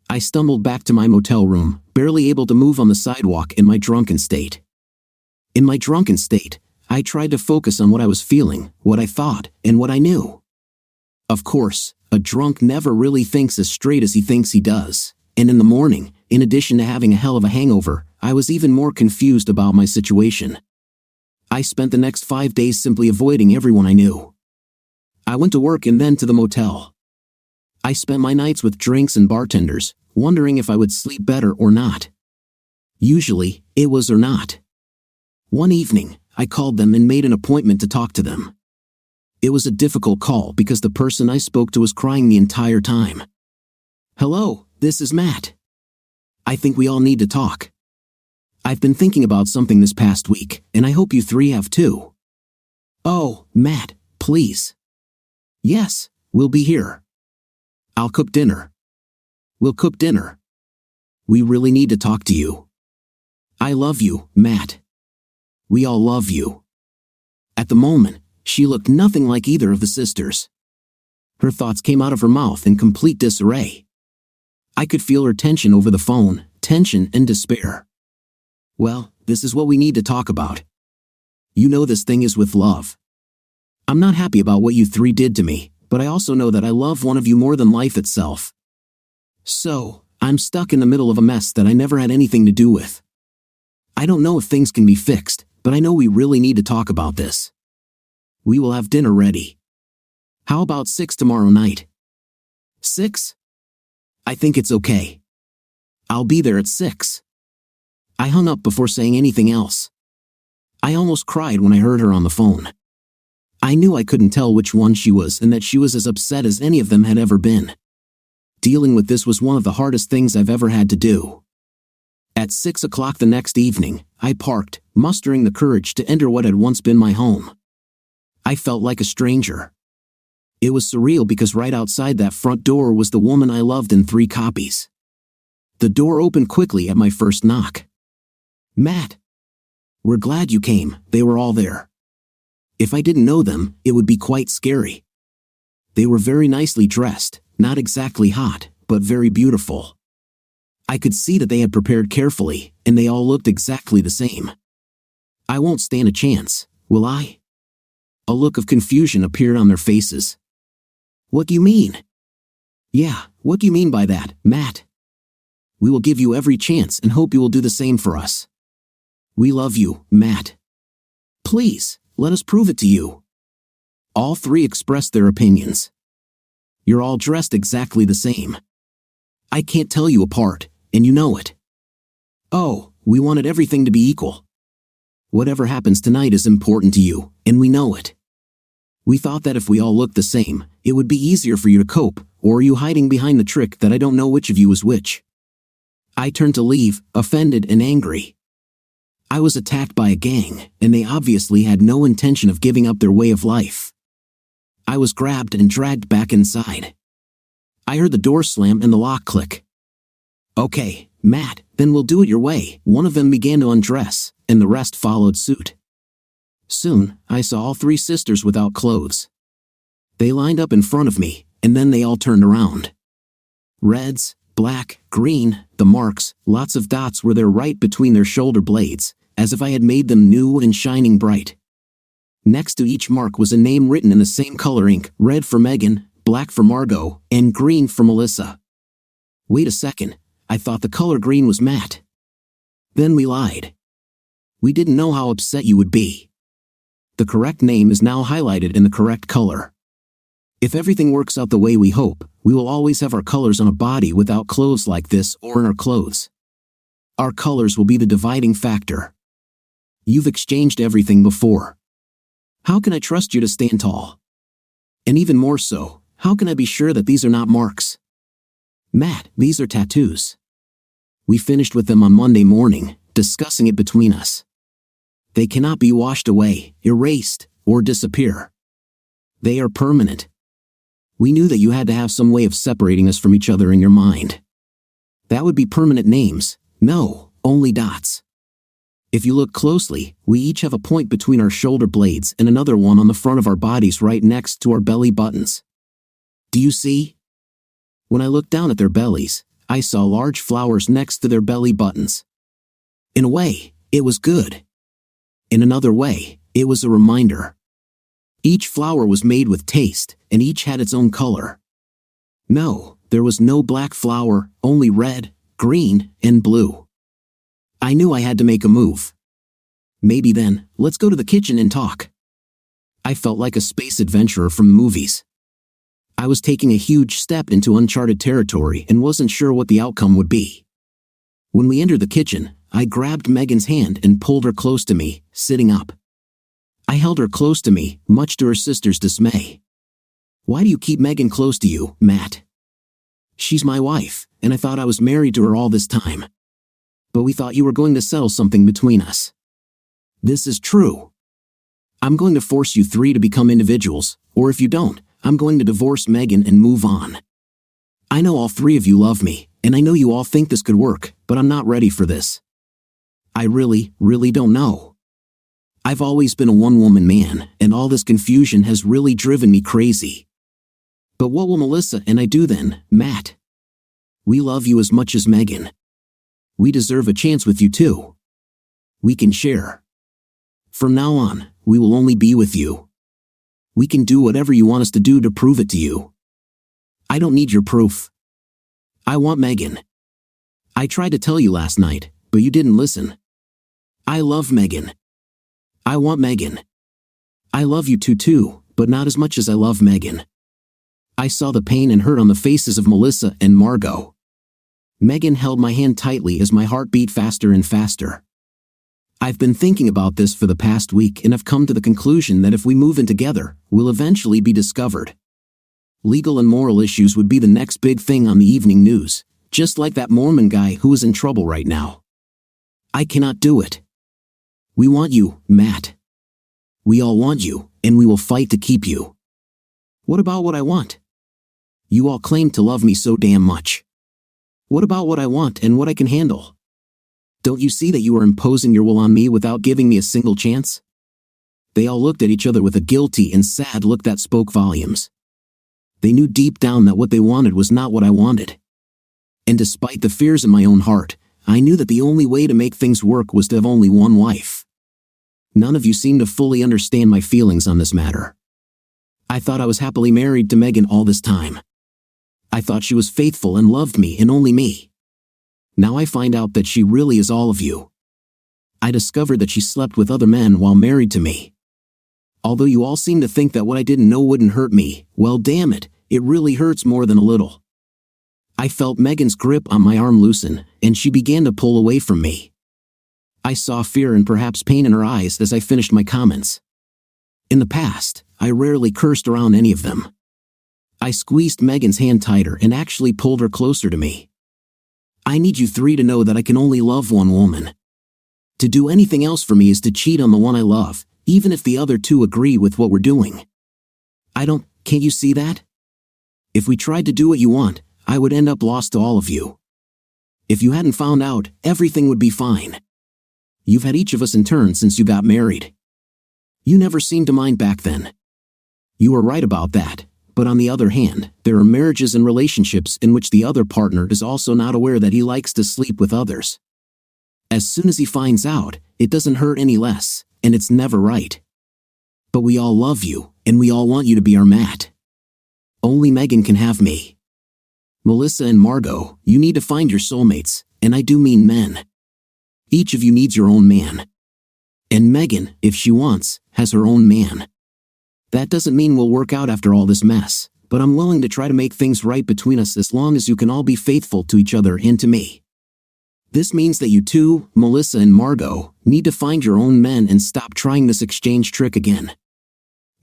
I stumbled back to my motel room, barely able to move on the sidewalk in my drunken state. In my drunken state, I tried to focus on what I was feeling, what I thought, and what I knew. Of course, a drunk never really thinks as straight as he thinks he does, and in the morning, in addition to having a hell of a hangover, I was even more confused about my situation. I spent the next 5 days simply avoiding everyone I knew. I went to work and then to the motel. I spent my nights with drinks and bartenders, wondering if I would sleep better or not. Usually, it was or not. One evening, I called them and made an appointment to talk to them. It was a difficult call because the person I spoke to was crying the entire time. Hello, this is Matt. I think we all need to talk. I've been thinking about something this past week, and I hope you three have too. Oh, Matt, please. Yes, we'll be here. I'll cook dinner. We'll cook dinner. We really need to talk to you. I love you, Matt. We all love you. At the moment, she looked nothing like either of the sisters. Her thoughts came out of her mouth in complete disarray. I could feel her tension over the phone, tension and despair. Well, this is what we need to talk about. You know this thing is with love. I'm not happy about what you three did to me, but I also know that I love one of you more than life itself. So, I'm stuck in the middle of a mess that I never had anything to do with. I don't know if things can be fixed, but I know we really need to talk about this. We will have dinner ready. How about 6 tomorrow night? 6? I think it's okay. I'll be there at 6. I hung up before saying anything else. I almost cried when I heard her on the phone. I knew I couldn't tell which one she was and that she was as upset as any of them had ever been. Dealing with this was one of the hardest things I've ever had to do. At 6 o'clock the next evening, I parked, mustering the courage to enter what had once been my home. I felt like a stranger. It was surreal because right outside that front door was the woman I loved in 3 copies. The door opened quickly at my first knock. Matt. We're glad you came, they were all there. If I didn't know them, it would be quite scary. They were very nicely dressed, not exactly hot, but very beautiful. I could see that they had prepared carefully, and they all looked exactly the same. I won't stand a chance, will I? A look of confusion appeared on their faces. What do you mean? Yeah, what do you mean by that, Matt? We will give you every chance and hope you will do the same for us. We love you, Matt. Please, let us prove it to you. All 3 expressed their opinions. You're all dressed exactly the same. I can't tell you apart, and you know it. Oh, we wanted everything to be equal. Whatever happens tonight is important to you, and we know it. We thought that if we all looked the same, it would be easier for you to cope, or are you hiding behind the trick that I don't know which of you is which? I turned to leave, offended and angry. I was attacked by a gang, and they obviously had no intention of giving up their way of life. I was grabbed and dragged back inside. I heard the door slam and the lock click. Okay, Matt, then we'll do it your way. One of them began to undress, and the rest followed suit. Soon, I saw all 3 sisters without clothes. They lined up in front of me, and then they all turned around. Reds, black, green, the marks, lots of dots were there right between their shoulder blades, as if I had made them new and shining bright. Next to each mark was a name written in the same color ink, red for Megan, black for Margot, and green for Melissa. Wait a second, I thought the color green was Matt. Then we lied. We didn't know how upset you would be. The correct name is now highlighted in the correct color. If everything works out the way we hope, we will always have our colors on a body without clothes like this or in our clothes. Our colors will be the dividing factor. You've exchanged everything before. How can I trust you to stand tall? And even more so, how can I be sure that these are not marks? Matt, these are tattoos. We finished with them on Monday morning, discussing it between us. They cannot be washed away, erased, or disappear. They are permanent. We knew that you had to have some way of separating us from each other in your mind. That would be permanent names. No, only dots. If you look closely, we each have a point between our shoulder blades and another one on the front of our bodies right next to our belly buttons. Do you see? When I looked down at their bellies, I saw large flowers next to their belly buttons. In a way, it was good. In another way, it was a reminder. Each flower was made with taste, and each had its own color. No, there was no black flower, only red, green, and blue. I knew I had to make a move. Maybe then, let's go to the kitchen and talk. I felt like a space adventurer from movies. I was taking a huge step into uncharted territory and wasn't sure what the outcome would be. When we entered the kitchen, I grabbed Megan's hand and pulled her close to me, sitting up. I held her close to me, much to her sister's dismay. Why do you keep Megan close to you, Matt? She's my wife, and I thought I was married to her all this time. But we thought you were going to settle something between us. This is true. I'm going to force you three to become individuals, or if you don't, I'm going to divorce Megan and move on. I know all three of you love me, and I know you all think this could work, but I'm not ready for this. I really don't know. I've always been a one-woman man, and all this confusion has really driven me crazy. But what will Melissa and I do then, Matt? We love you as much as Megan. We deserve a chance with you too. We can share. From now on, we will only be with you. We can do whatever you want us to do to prove it to you. I don't need your proof. I want Megan. I tried to tell you last night, but you didn't listen. I love Megan. I want Megan. I love you too, but not as much as I love Megan. I saw the pain and hurt on the faces of Melissa and Margot. Megan held my hand tightly as my heart beat faster and faster. I've been thinking about this for the past week and have come to the conclusion that if we move in together, we'll eventually be discovered. Legal and moral issues would be the next big thing on the evening news, just like that Mormon guy who is in trouble right now. I cannot do it. We want you, Matt. We all want you, and we will fight to keep you. What about what I want? You all claim to love me so damn much. What about what I want and what I can handle? Don't you see that you are imposing your will on me without giving me a single chance? They all looked at each other with a guilty and sad look that spoke volumes. They knew deep down that what they wanted was not what I wanted. And despite the fears in my own heart, I knew that the only way to make things work was to have only one wife. None of you seem to fully understand my feelings on this matter. I thought I was happily married to Megan all this time. I thought she was faithful and loved me and only me. Now I find out that she really is all of you. I discovered that she slept with other men while married to me. Although you all seem to think that what I didn't know wouldn't hurt me, well damn it, it really hurts more than a little. I felt Megan's grip on my arm loosen, and she began to pull away from me. I saw fear and perhaps pain in her eyes as I finished my comments. In the past, I rarely cursed around any of them. I squeezed Megan's hand tighter and actually pulled her closer to me. I need you three to know that I can only love one woman. To do anything else for me is to cheat on the one I love, even if the other two agree with what we're doing. Can't you see that? If we tried to do what you want, I would end up lost to all of you. If you hadn't found out, everything would be fine. You've had each of us in turn since you got married. You never seemed to mind back then. You were right about that, but on the other hand, there are marriages and relationships in which the other partner is also not aware that he likes to sleep with others. As soon as he finds out, it doesn't hurt any less, and it's never right. But we all love you, and we all want you to be our Matt. Only Megan can have me. Melissa and Margot, you need to find your soulmates, and I do mean men. Each of you needs your own man. And Megan, if she wants, has her own man. That doesn't mean we'll work out after all this mess, but I'm willing to try to make things right between us as long as you can all be faithful to each other and to me. This means that you two, Melissa and Margot, need to find your own men and stop trying this exchange trick again.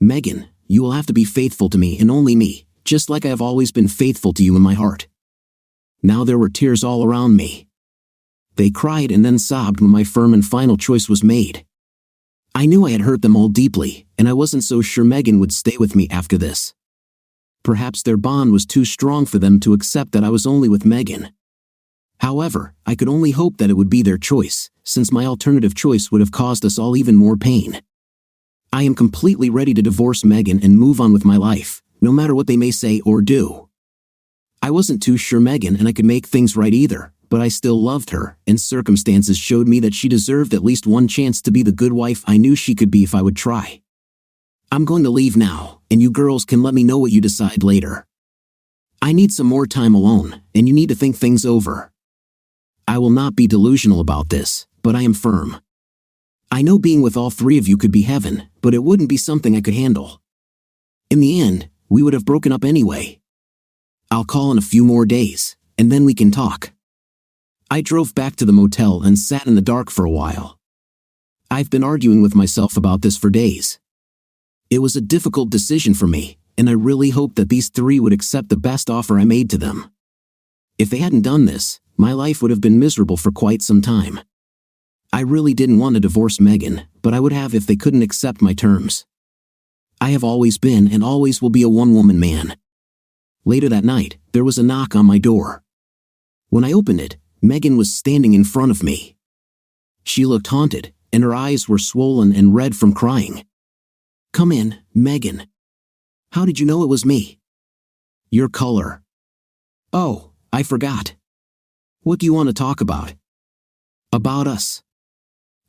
Megan, you will have to be faithful to me and only me, just like I have always been faithful to you in my heart." Now there were tears all around me. They cried and then sobbed when my firm and final choice was made. I knew I had hurt them all deeply, and I wasn't so sure Megan would stay with me after this. Perhaps their bond was too strong for them to accept that I was only with Megan. However, I could only hope that it would be their choice, since my alternative choice would have caused us all even more pain. I am completely ready to divorce Megan and move on with my life, no matter what they may say or do. I wasn't too sure Megan and I could make things right either, but I still loved her, and circumstances showed me that she deserved at least one chance to be the good wife I knew she could be if I would try. I'm going to leave now, and you girls can let me know what you decide later. I need some more time alone, and you need to think things over. I will not be delusional about this, but I am firm. I know being with all three of you could be heaven, but it wouldn't be something I could handle. In the end, we would have broken up anyway. I'll call in a few more days, and then we can talk. I drove back to the motel and sat in the dark for a while. I've been arguing with myself about this for days. It was a difficult decision for me, and I really hoped that these three would accept the best offer I made to them. If they hadn't done this, my life would have been miserable for quite some time. I really didn't want to divorce Megan, but I would have if they couldn't accept my terms. I have always been and always will be a one-woman man. Later that night, there was a knock on my door. When I opened it, Megan was standing in front of me. She looked haunted, and her eyes were swollen and red from crying. "Come in, Megan. How did you know it was me?" "Your color." "Oh, I forgot. What do you want to talk about?" "About us."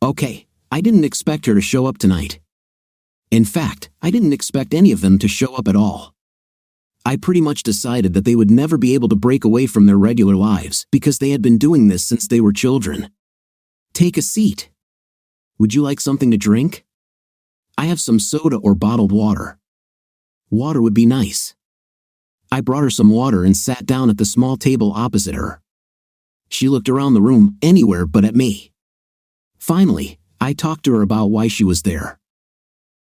"Okay, I didn't expect her to show up tonight. In fact, I didn't expect any of them to show up at all. I pretty much decided that they would never be able to break away from their regular lives because they had been doing this since they were children. Take a seat. Would you like something to drink? I have some soda or bottled water. Water would be nice." I brought her some water and sat down at the small table opposite her. She looked around the room, anywhere but at me. Finally, I talked to her about why she was there.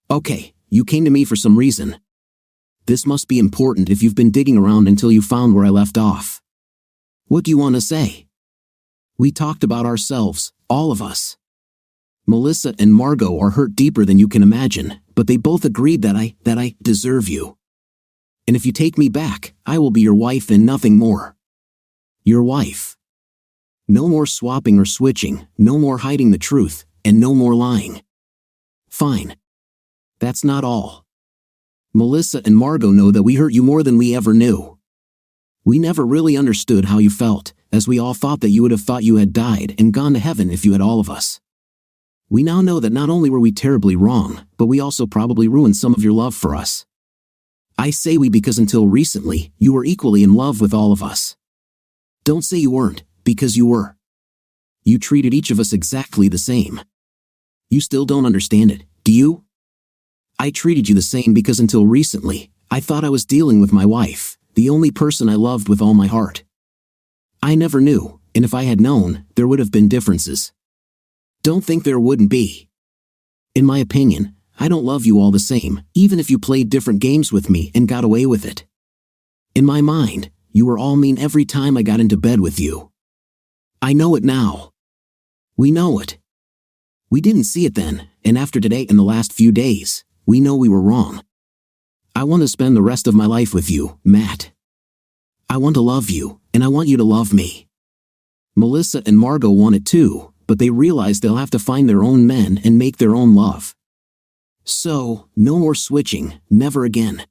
"Okay, you came to me for some reason. This must be important if you've been digging around until you found where I left off. What do you want to say?" "We talked about ourselves, all of us. Melissa and Margot are hurt deeper than you can imagine, but they both agreed that I deserve you. And if you take me back, I will be your wife and nothing more. Your wife. No more swapping or switching, no more hiding the truth, and no more lying." "Fine. That's not all. Melissa and Margot know that we hurt you more than we ever knew. We never really understood how you felt, as we all thought that you would have thought you had died and gone to heaven if you had all of us. We now know that not only were we terribly wrong, but we also probably ruined some of your love for us. I say we because until recently, you were equally in love with all of us. Don't say you weren't, because you were. You treated each of us exactly the same. You still don't understand it, do you? I treated you the same because until recently, I thought I was dealing with my wife, the only person I loved with all my heart. I never knew, and if I had known, there would have been differences. Don't think there wouldn't be. In my opinion, I don't love you all the same, even if you played different games with me and got away with it. In my mind, you were all mean every time I got into bed with you. I know it now. We know it. We didn't see it then, and after today and the last few days, we know we were wrong. I want to spend the rest of my life with you, Matt. I want to love you, and I want you to love me. Melissa and Margot want it too, but they realize they'll have to find their own men and make their own love. So, no more switching, never again.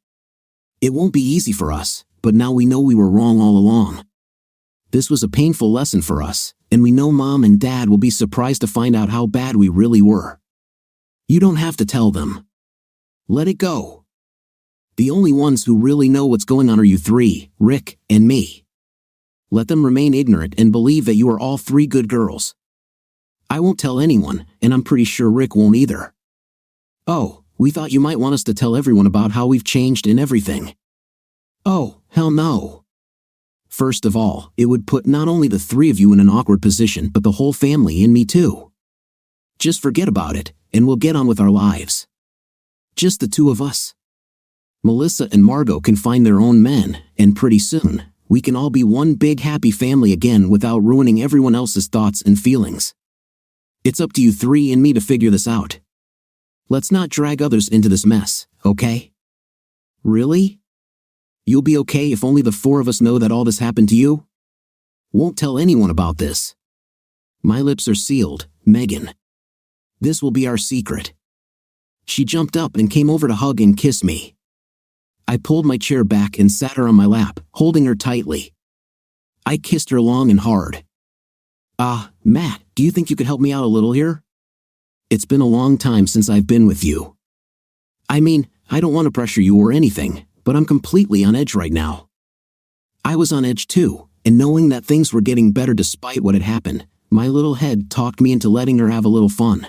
It won't be easy for us, but now we know we were wrong all along. This was a painful lesson for us, and we know Mom and Dad will be surprised to find out how bad we really were. You don't have to tell them. Let it go. The only ones who really know what's going on are you three, Rick and me. Let them remain ignorant and believe that you are all three good girls. I won't tell anyone, and I'm pretty sure Rick won't either. Oh, We thought you might want us to tell everyone about how we've changed and everything. Oh, hell no. First of all, it would put not only the three of you in an awkward position, but the whole family and me too. Just forget about it, and we'll get on with our lives. Just the two of us. Melissa and Margot can find their own men, and pretty soon, we can all be one big happy family again without ruining everyone else's thoughts and feelings. It's up to you three and me to figure this out. Let's not drag others into this mess, okay? Really? You'll be okay if only the four of us know that all this happened to you? Won't tell anyone about this. My lips are sealed, Megan. This will be our secret. She jumped up and came over to hug and kiss me. I pulled my chair back and sat her on my lap, holding her tightly. I kissed her long and hard. Matt, do you think you could help me out a little here? It's been a long time since I've been with you. I mean, I don't want to pressure you or anything, but I'm completely on edge right now. I was on edge too, and knowing that things were getting better despite what had happened, my little head talked me into letting her have a little fun.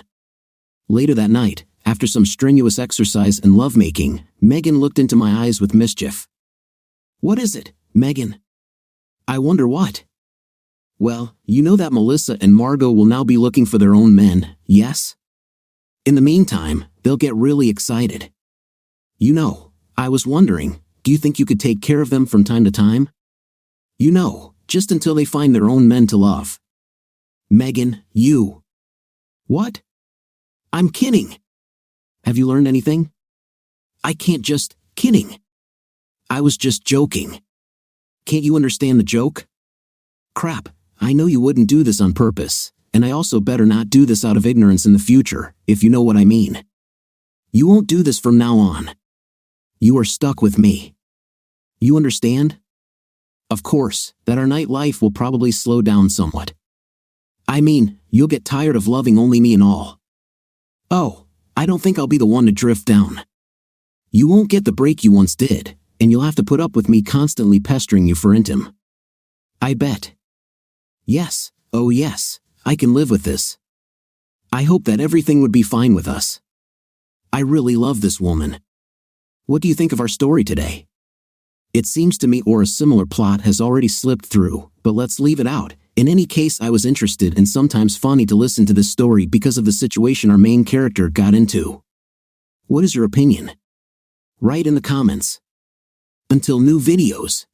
Later that night, after some strenuous exercise and lovemaking, Megan looked into my eyes with mischief. What is it, Megan? I wonder what. Well, you know that Melissa and Margot will now be looking for their own men, yes? In the meantime, they'll get really excited. You know, I was wondering, do you think you could take care of them from time to time? You know, just until they find their own men to love. Megan, you. What? I'm kidding. Have you learned anything? I can't just kidding. I was just joking. Can't you understand the joke? Crap, I know you wouldn't do this on purpose, and I also better not do this out of ignorance in the future, if you know what I mean. You won't do this from now on. You are stuck with me. You understand? Of course, that our night life will probably slow down somewhat. I mean, you'll get tired of loving only me and all. Oh, I don't think I'll be the one to drift down. You won't get the break you once did, and you'll have to put up with me constantly pestering you for intim. I bet. Yes, oh yes, I can live with this. I hope that everything would be fine with us. I really love this woman. What do you think of our story today? It seems to me or a similar plot has already slipped through, but let's leave it out. In any case, I was interested and sometimes funny to listen to this story because of the situation our main character got into. What is your opinion? Write in the comments. Until new videos.